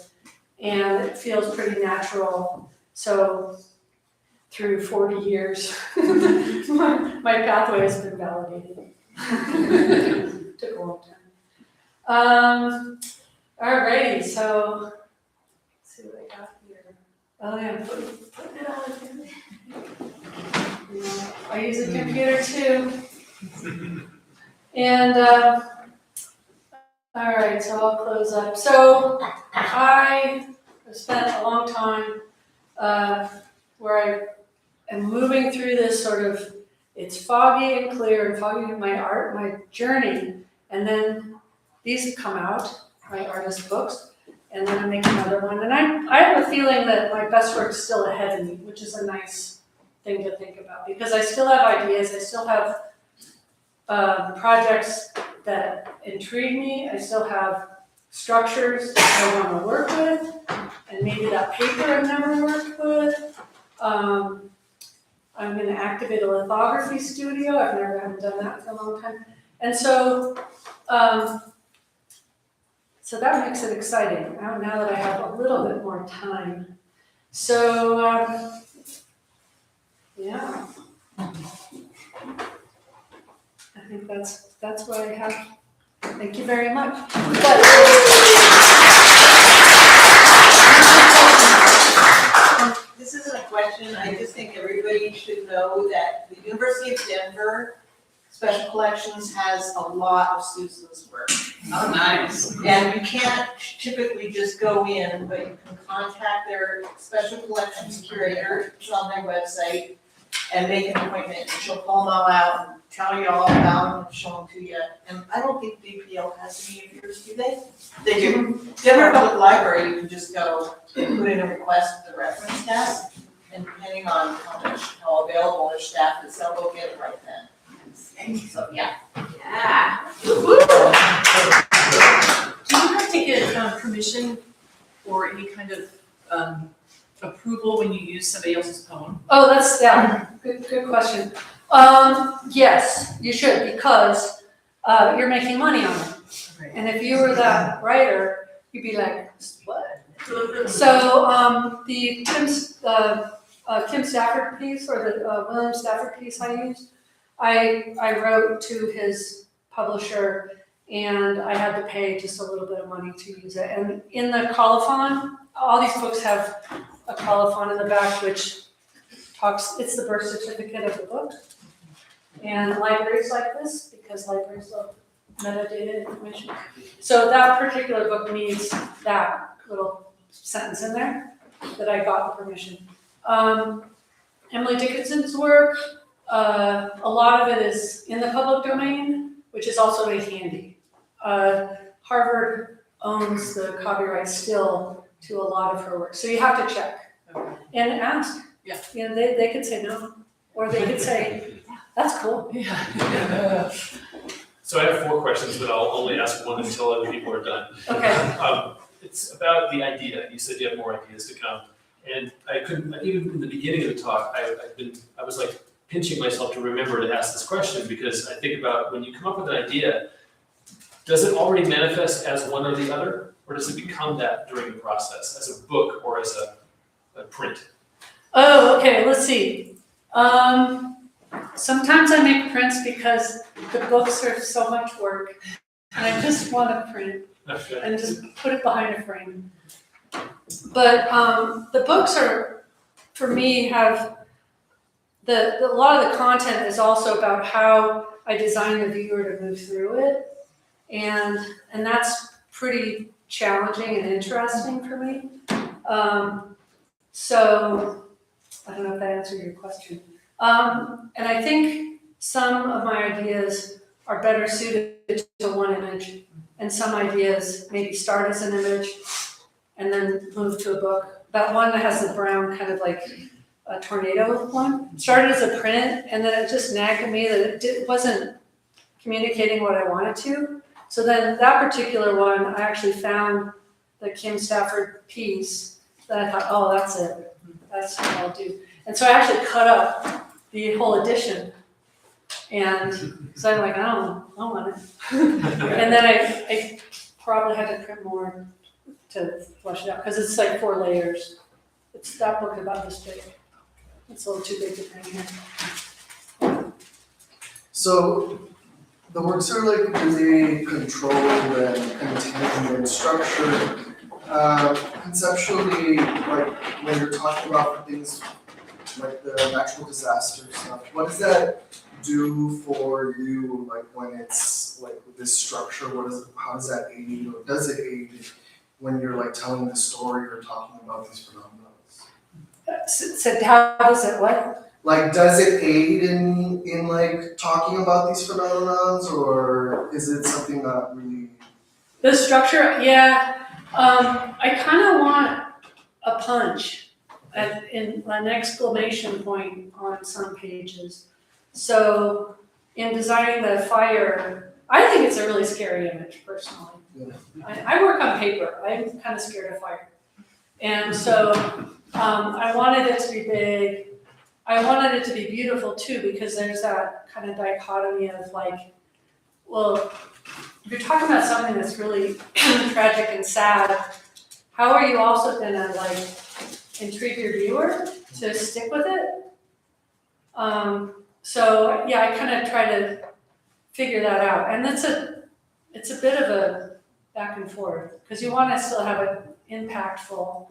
And it feels pretty natural. So through 40 years. My pathway has been validated. Took a long time. Alrighty, so let's see what I got here. Oh yeah, putting it all again. Yeah, I use a computer too. And all right, so I'll close up. So I spent a long time where I am moving through this sort of, it's foggy and clear and foggy in my art, my journey, and then these come out, my artist books, and then I make another one. And I have a feeling that my best work is still ahead of me, which is a nice thing to think about, because I still have ideas, I still have projects that intrigue me, I still have structures I want to work with, and maybe that paper I've never worked with. I'm going to activate a lithography studio. I've never haven't done that for a long time. And so, so that makes it exciting now that I have a little bit more time. So, yeah. I think that's what I have. Thank you very much. This isn't a question, I just think everybody should know that the University of Denver Special Collections has a lot of Susan's work. Oh, nice. And you can't typically just go in, but you can contact their Special Collections curator, it's on their website, and make an appointment, and she'll call them all out and tell you all about them and show them to you. And I don't think DPL has any of yours, do they? They do. Denver Public Library, you can just go and put in a request at the reference desk, and depending on how available their staff is, they'll go get it right then. So, yeah. Yeah. Do you have to get permission or any kind of approval when you use somebody else's poem? Oh, that's, yeah, good question. Yes, you should, because you're making money on it. Okay. And if you were that writer, you'd be like, What? so the Kim Stafford piece, or the William Stafford piece I used, I wrote to his publisher, and I had to pay just a little bit of money to use it. And in the colophon, all these books have a colophon in the back, which talks, it's the birth certificate of the book. And libraries like this, because libraries love metadata information. So that particular book needs that little sentence in there that I got the permission. Emily Dickinson's work, a lot of it is in the public domain, which is also very handy. Harvard owns the copyright still to a lot of her work, so you have to check and ask. Yeah. You know, they could say no, or they could say, that's cool. Yeah. So I have 4 questions, but I'll only ask one until other people are done. Okay. It's about the idea. You said you have more ideas to come. And I couldn't, even in the beginning of the talk, I was like pinching myself to remember to ask this question, because I think about when you come up with an idea, does it already manifest as one or the other? Or does it become that during the process, as a book or as a print? Oh, okay, let's see. Sometimes I make prints because the books are so much work, and I just want to print Okay. and just put it behind a frame. But the books are, for me, have a lot of the content is also about how I design the viewer to move through it, and that's pretty challenging and interesting for me. So I don't know if that answered your question. And I think some of my ideas are better suited to one image, and some ideas maybe start as an image and then move to a book. That one that has the brown kind of like a tornado one started as a print, and then it just nagged at me that it wasn't communicating what I wanted to. So then that particular one, I actually found the Kim Stafford piece that I thought, oh, that's it. That's what I'll do. And so I actually cut up the whole edition. And so I'm like, I don't want it. And then I probably had to print more to flush it out, because it's like 4 layers. It's that book about this big. It's a little too big to bring here. So the works are like really controlled and contained and structured. Conceptually, like when you're talking about things like the natural disaster stuff, what does that do for you? Like when it's like this structure, how does that aid, or does it aid when you're like telling the story or talking about these phenomena? So how does it what? Like, does it aid in like talking about these phenomena, or is it something that really? The structure, yeah. I kind of want a punch in an exclamation point on some pages. So in designing the fire, I think it's a really scary image personally. Yeah. I work on paper. I'm kind of scared of fire. And so I wanted it to be big. I wanted it to be beautiful too, because there's that kind of dichotomy of like, well, if you're talking about something that's really tragic and sad, how are you also gonna like intrigue your viewer to stick with it? So yeah, I kind of try to figure that out, and it's a bit of a back and forth because you want to still have it impactful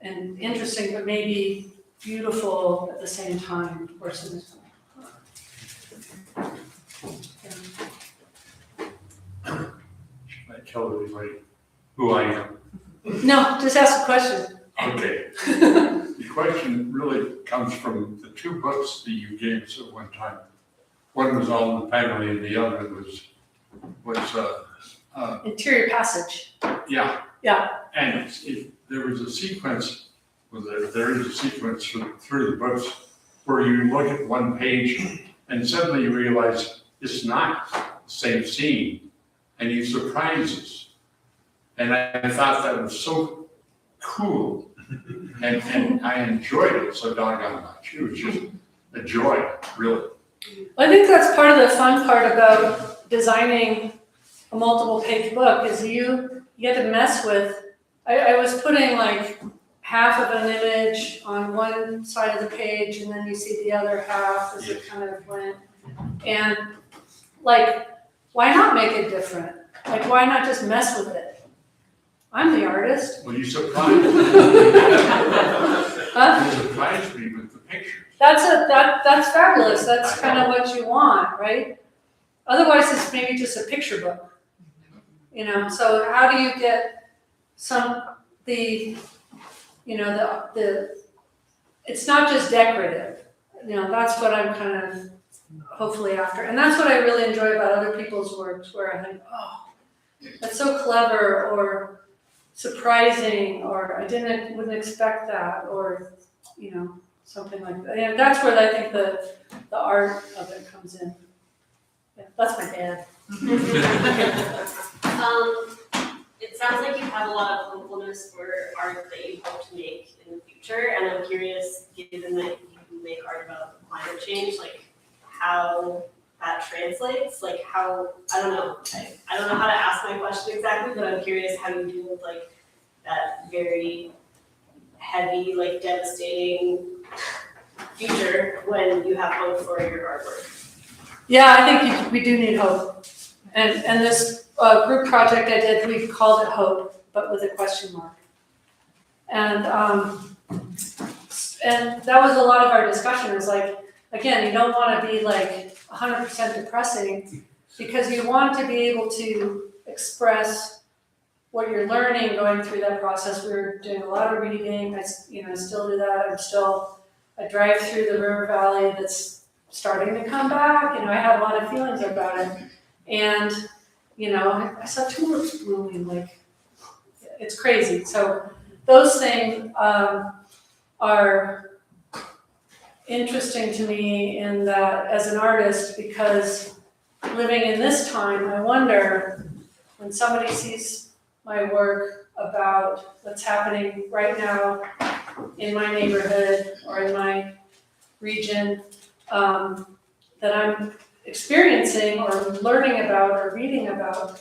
and interesting, but maybe beautiful at the same time. Of course, I tell everybody who I am. no, just ask a question. Okay. The question really comes from the two books that you gave us at one time. One was on the family and the other was Interior passage. yeah. Yeah. And there was a sequence, there is a sequence through the books where you look at one page and suddenly you realize it's not the same scene, and he surprises. And I thought that was so cool, and I enjoyed it so doggone much. It was just a joy, really. I think that's part of the fun part about designing a multiple page book is you get to mess with. I was putting like half of an image on one side of the page and then you see the other half as it kind of went. And like, why not make it different? Like, why not just mess with it? I'm the artist. Well, you surprised me. Huh? You surprised me with the pictures. That's fabulous. That's kind of what you want, right? Otherwise, it's maybe just a picture book. You know, so how do you get the it's not just decorative. You know, that's what I'm kind of hopefully after. And that's what I really enjoy about other people's works, where I think, oh, that's so clever or surprising, or I wouldn't expect that, or, you know, something like that. Yeah, that's where I think the art of it comes in. Yeah, that's my dad. It sounds like you have a lot of hopefulness for art that you hope to make in the future, and I'm curious, given that you make art about climate change, like how that translates, like how, I don't know how to ask my question exactly, but I'm curious how you deal with like that very heavy, like devastating future when you have hope for your artwork. Yeah, I think we do need hope. And this group project I did, we called it Hope, but with a question mark. And that was a lot of our discussion. It was like, again, you don't want to be like 100% depressing, because you want to be able to express what you're learning going through that process. We were doing a lot of reading. I still do that. I drive through the river valley that's starting to come back. You know, I have a lot of feelings about it. And, you know, I saw tulips blooming, like, it's crazy. So those things are interesting to me in that as an artist, because living in this time, I wonder when somebody sees my work about what's happening right now in my neighborhood or in my region, that I'm experiencing or learning about or reading about,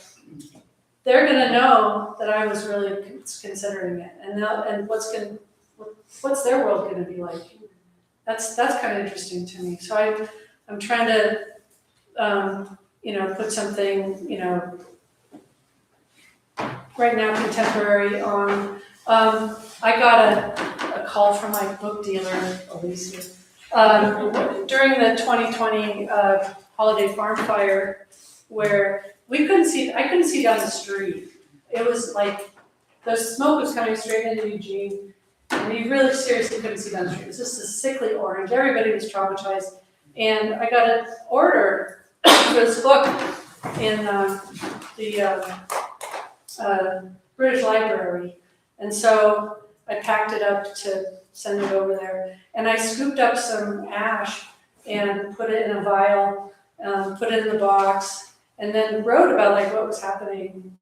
they're going to know that I was really considering it, and what's their world going to be like? That's kind of interesting to me. So I'm trying to, put something, right now contemporary on. I got a call from my book dealer, Alicia, during the 2020 holiday farm fire, where I couldn't see down the street. It was like the smoke was coming straight into Eugene, and you really seriously couldn't see down the street. It was just a sickly orange. Everybody was traumatized, and I got an order for this book in the British Library, and so I packed it up to send it over there, and I scooped up some ash and put it in a vial, put it in the box, and then wrote about like what was happening,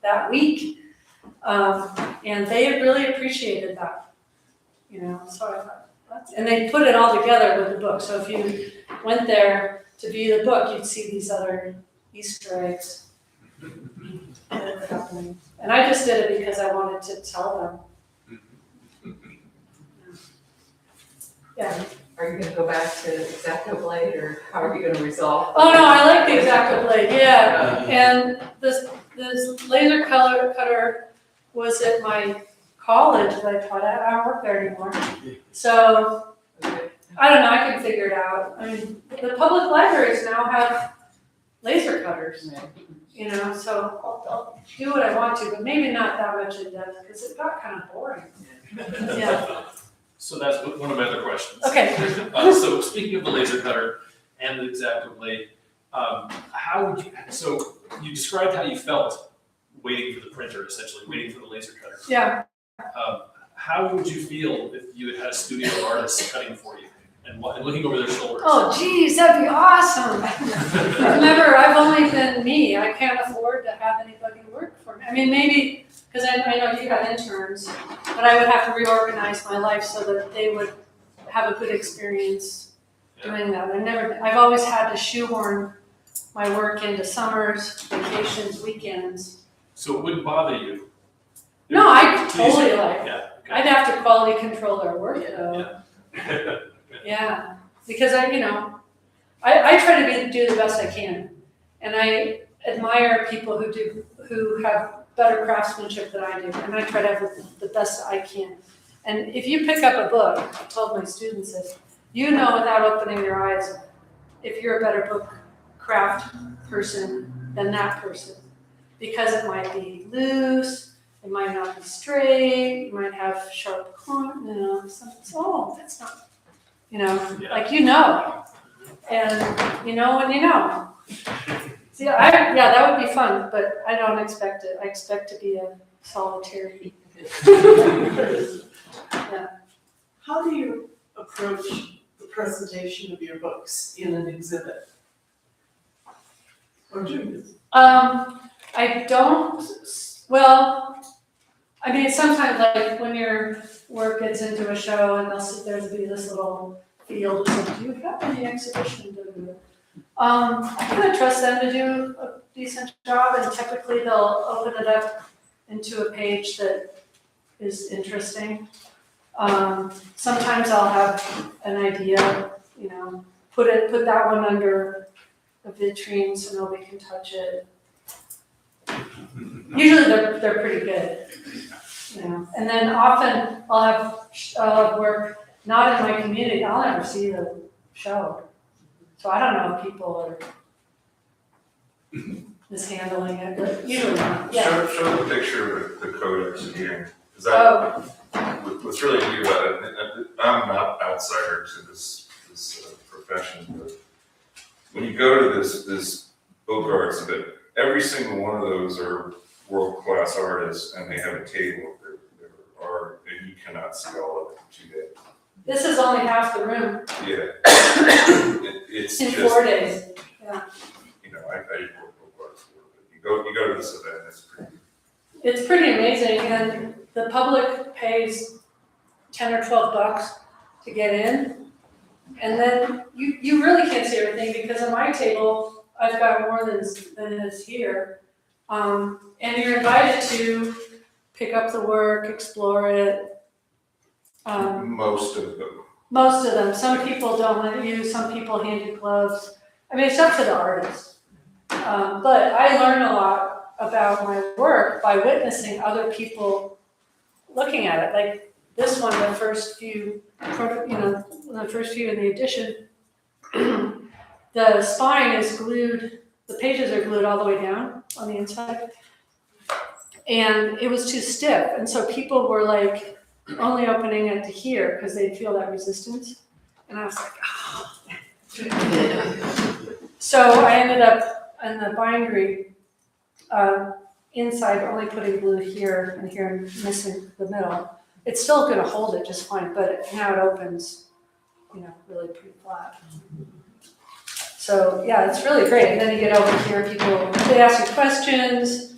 that week, and they really appreciated that, so I thought, and they put it all together with the book, so if you went there to view the book, you'd see these other Easter eggs that were happening. And I just did it because I wanted to tell them. Yeah. Are you gonna go back to X-Acto blade, or how are you gonna resolve? Oh no, I like the X-Acto blade, yeah. And this laser color cutter was at my college that I taught at. I don't work there anymore. So I don't know, I can figure it out. I mean, the public libraries now have laser cutters, so I'll do what I want to, but maybe not that much in depth because it got kind of boring. Yeah. So that's one of my other questions. Okay. So speaking of the laser cutter and the X-Acto blade, so you described how you felt waiting for the printer, essentially, waiting for the laser cutter. Yeah. How would you feel if you had a studio of artists cutting for you and looking over their shoulders? Oh, geez, that'd be awesome. Remember, I've only been me. I can't afford to have anybody work for me. I mean, maybe, because I know you have interns, but I would have to reorganize my life so that they would have a good experience doing that. I've always had to shoehorn my work into summers, vacations, weekends. So it wouldn't bother you? No, I totally like it. Yeah. I'd have to quality control their work though. Yeah. Yeah, because I try to do the best I can, and I admire people who have better craftsmanship than I do, and I try to have the best I can. And if you pick up a book, I told my students this, without opening your eyes, if you're a better book craft person than that person, because it might be loose, it might not be straight, you might have sharp corners, that's not. Like and when you know. See, that would be fun, but I don't expect it. I expect to be a solitary. Yeah. How do you approach the presentation of your books in an exhibit? Or do you? I don't, well, I mean, sometimes like when your work gets into a show and there'll be this little field, do you have any exhibition to do? I kind of trust them to do a decent job, and typically they'll open it up into a page that is interesting. Sometimes I'll have an idea, put that one under a vitrine so nobody can touch it. Usually they're pretty good, And then often I'll have work not in my community. I'll never see the show, so I don't know if people are mishandling it, but usually not. Yeah. Show the picture with the codex again, because what's really neat about it, I'm not outsider to this profession, but when you go to this book art exhibit, every single one of those are world-class artists, and they have a table of their art, and you cannot see all of it in 2 days. This is only half the room. Yeah. It's in just, 4 days. Yeah. I work book arts for it, but you go to this event, It's pretty amazing, and the public pays $10 or $12 to get in, and then you really can't see everything because on my table I've got more than is here, and you're invited to pick up the work, explore it. most of them. Most of them. Some people don't let you, some people hand you gloves. I mean, it's up to the artist. But I learn a lot about my work by witnessing other people looking at it. Like this one, the first few, the first few in the edition, the spine is glued, the pages are glued all the way down on the inside. And it was too stiff. And so people were like only opening it to here because they'd feel that resistance. And I was like, oh. So I ended up in the bindery, inside only putting glue here and here and missing the middle. It's still gonna hold it just fine, but now it opens, really pretty flat. So yeah, it's really great. And then you get over here, people, they ask you questions,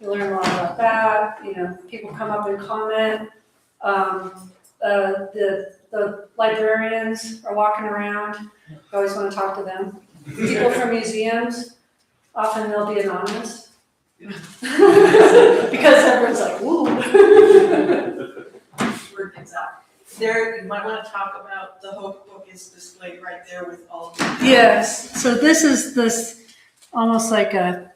you learn a lot about that, people come up and comment. The librarians are walking around, you always wanna talk to them. People from museums, often they'll be anonymous. Because everyone's like, ooh. Word things out. There, you might want to talk about the Hope book is displayed right there with all of the. Yes, so this is almost like a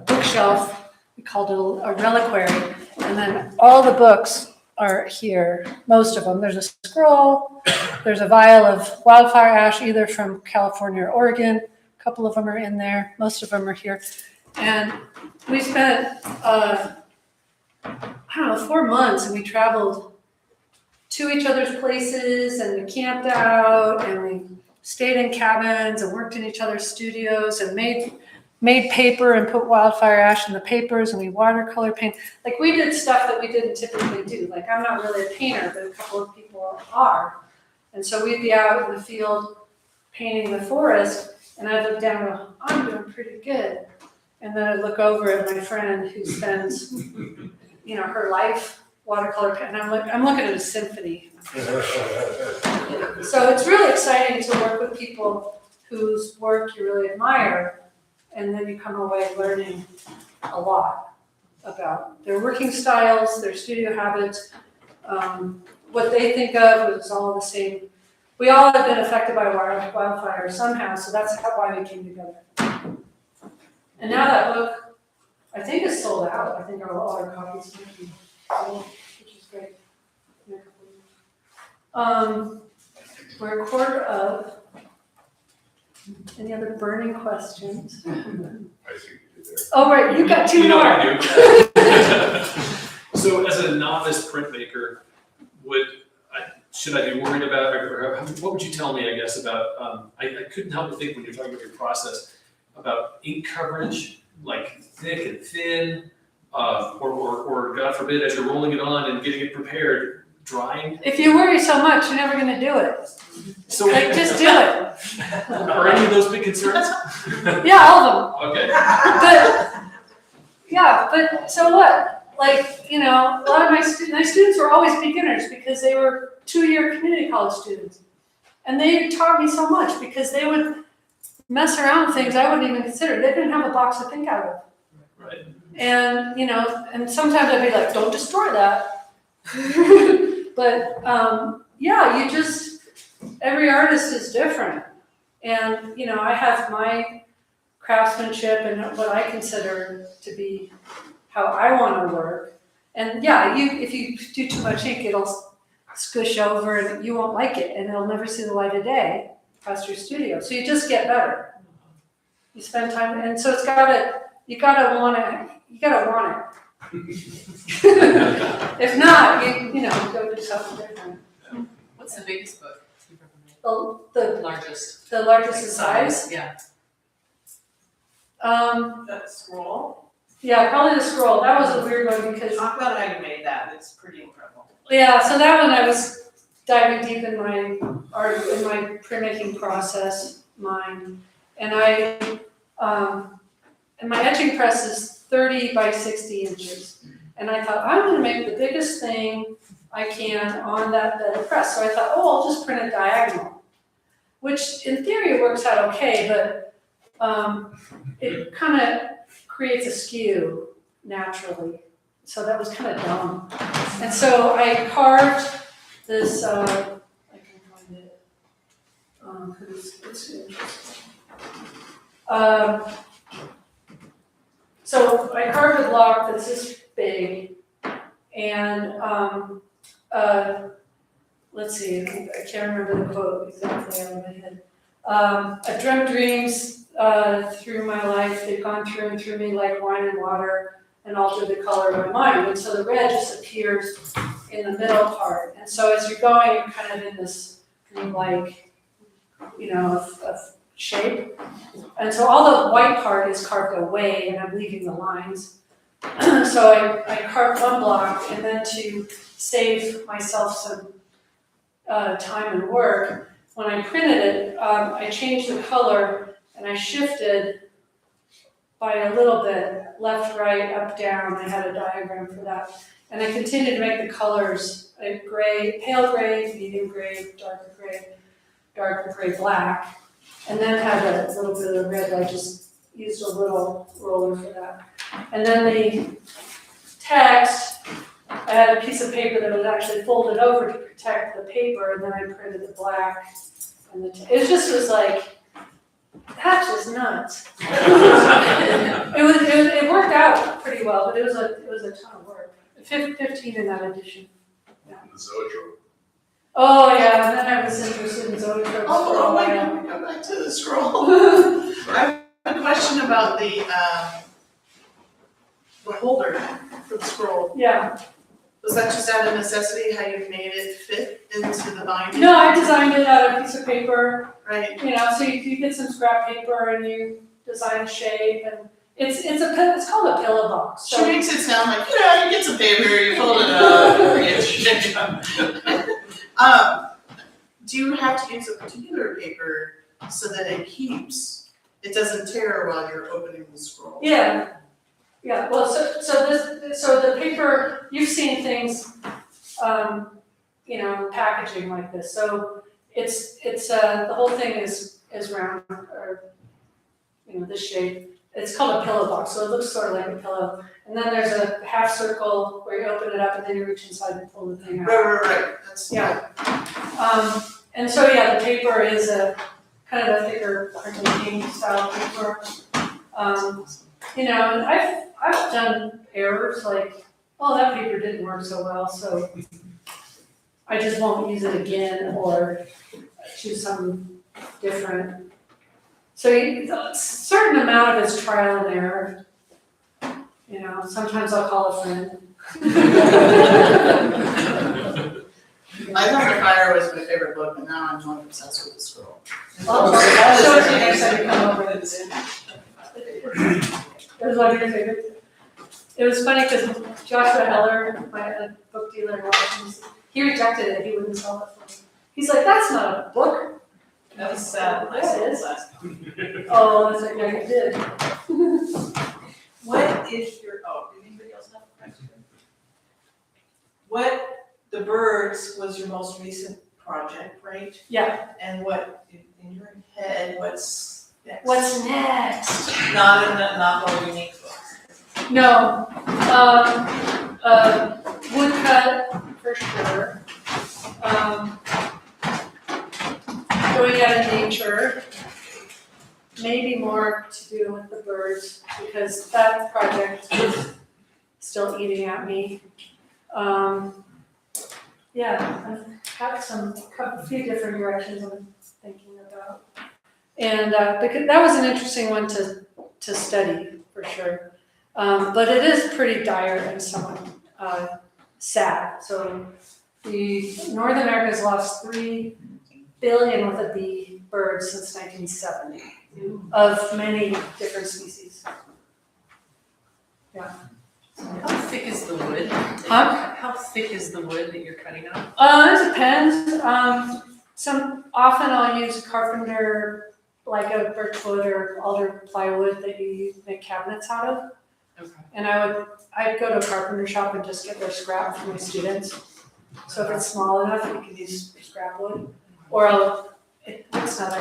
bookshelf. We called it a reliquary. And then all the books are here, most of them. There's a scroll, there's a vial of wildfire ash, either from California or Oregon. A couple of them are in there, most of them are here. And we spent, 4 months, and we traveled to each other's places, and we camped out, and we stayed in cabins and worked in each other's studios and made paper and put wildfire ash in the papers, and we watercolor paint. Like, we did stuff that we didn't typically do. Like, I'm not really a painter, but a couple of people are. And so we'd be out in the field painting the forest, and I'd look down and go, I'm doing pretty good. And then I'd look over at my friend who spends, her life watercolor paint, and I'm looking at a symphony. So it's really exciting to work with people whose work you really admire, and then you come away learning a lot about their working styles, their studio habits, what they think of is all the same. We all have been affected by wildfire somehow, so that's why we came together. And now that book, I think, is sold out. I think all our copies might be sold, which is great. We're a quarter of. Any other burning questions? I see what you did there. Oh, right, you got two more. I do. So as a novice printmaker, should I be worried about, or what would you tell me, I guess, about, I couldn't help but think when you're talking about your process, about ink coverage, like thick and thin, or God forbid, as you're rolling it on and getting it prepared, drying. If you worry so much, you're never gonna do it. So Just do it. Are any of those big concerns? Yeah, all of them. Okay. But so what? Like, a lot of my students were always beginners because they were 2-year community college students. And they taught me so much because they would mess around with things I wouldn't even consider. They didn't have a box to think out of. Right. And, and sometimes I'd be like, don't destroy that. But, every artist is different. And, I have my craftsmanship and what I consider to be how I want to work. And if you do too much ink, it'll squish over and you won't like it and it'll never see the light of day past your studio. So you just get better. You spend time, and so you gotta want it. If not, go do something different. What's the biggest book you've ever made? The Largest. The largest in size? Yeah. That scroll. Yeah, probably the scroll. That was a weird one because. Talk about how you made that. It's pretty incredible. Yeah, so that one I was diving deep in my art, in my printmaking process mind. And and my etching press is 30 by 60 inches. And I thought, I'm gonna make the biggest thing I can on that bed of press. So I thought, I'll just print it diagonal, which in theory works out okay, but it kind of creates a skew naturally. So that was kind of dumb. And so I carved this, I can It's interesting. So I carved a block that's this big, and let's see, I can't remember the quote exactly out of my head. I've dreamt dreams through my life. They've gone through and through me like wine and water and altered the color of my mind. And so the red just appears in the middle part. And so as you're going, you're kind of in this dream-like, of shape. And so all the white part is carved away, and I'm leaving the lines. So I carved one block, and then to save myself some time and work, when I printed it, I changed the color, and I shifted by a little bit, left, right, up, down. I had a diagram for that. And I continued to make the colors gray, pale gray, medium gray, darker gray, black. And then had a little bit of red. I just used a little roller for that. And then the text, I had a piece of paper that was actually folded over to protect the paper, and then I printed the black. And it just was like, that's just nuts. It worked out pretty well, but it was a ton of work. 15 in that edition. The zoetrope. Oh yeah, and then I was interested in zoetropes for a wait, while. can we go back to the scroll? I have a question about the holder for the scroll. Yeah. Was that just out of necessity, how you made it fit into the binding? No, I designed it out of a piece of paper. Right. So you get some scrap paper and you design a shape, and it's called a pillow box. She So makes it sound like, you get some paper, you fold it up, you get your shape up. Do you have to use a particular paper so that it doesn't tear while you're opening the scroll? yeah. Well, so the paper, you've seen things, packaging like this. So it's the whole thing is round, or this shape. It's called a pillow box, so it looks sort of like a pillow. And then there's a half circle where you open it up and then you reach inside and pull the thing out. Right. That's And so the paper is a kind of a thicker printing style paper. And I've done errors like, oh, that paper didn't work so well, so I just won't use it again, or choose something different. So a certain amount of it's trial and error. Sometimes I'll call a friend. Light on the Fire was my favorite book, and now I'm like obsessed with the scroll. I'll show it to you next time you come over. It was one of your favorites. It was funny because Joshua Heller, my book dealer in Washington, he rejected it. He wouldn't sell it for me. He's like, "That's not a book." That was sad. Yeah, it is. Oh, that's like, yeah, you did. What is your, did anybody else have a question? The birds was your most recent project, right? Yeah. And what, in your head, what's next? What's next? Not more unique books. No. Woodcut for sure. Going out in nature. Maybe more to do with the birds, because that project is still eating at me. I've got a few different directions I'm thinking about. And because that was an interesting one to study for sure. But it is pretty dire and somewhat sad. So North America has lost 3 billion with a B birds since 1970 of many different species. Yeah. How thick is the wood? Huh? How thick is the wood that you're cutting up? It depends. Often I'll use carpenter, like a birchwood or alder plywood that you make cabinets out of. Okay. And I'd go to a carpenter shop and just get their scrap for my students. So if it's small enough, you can use scrap wood. Or it's not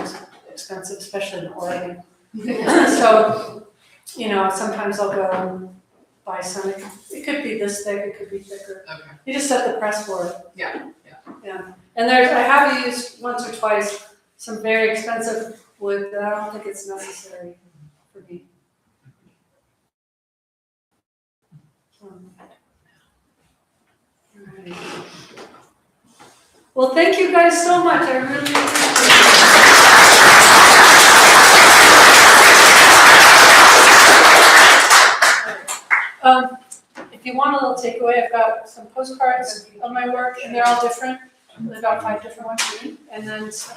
expensive, especially in Oregon. So, sometimes I'll go and buy some. It could be this thick, it could be thicker. Okay. You just set the press for it. Yeah. Yeah. And I have used once or twice some very expensive wood that I don't think it's necessary for me. Alright. Well, thank you guys so much, I really appreciate it. If you want a little takeaway, I've got some postcards of my work, and they're all different. There's about 5 different ones, and then, so.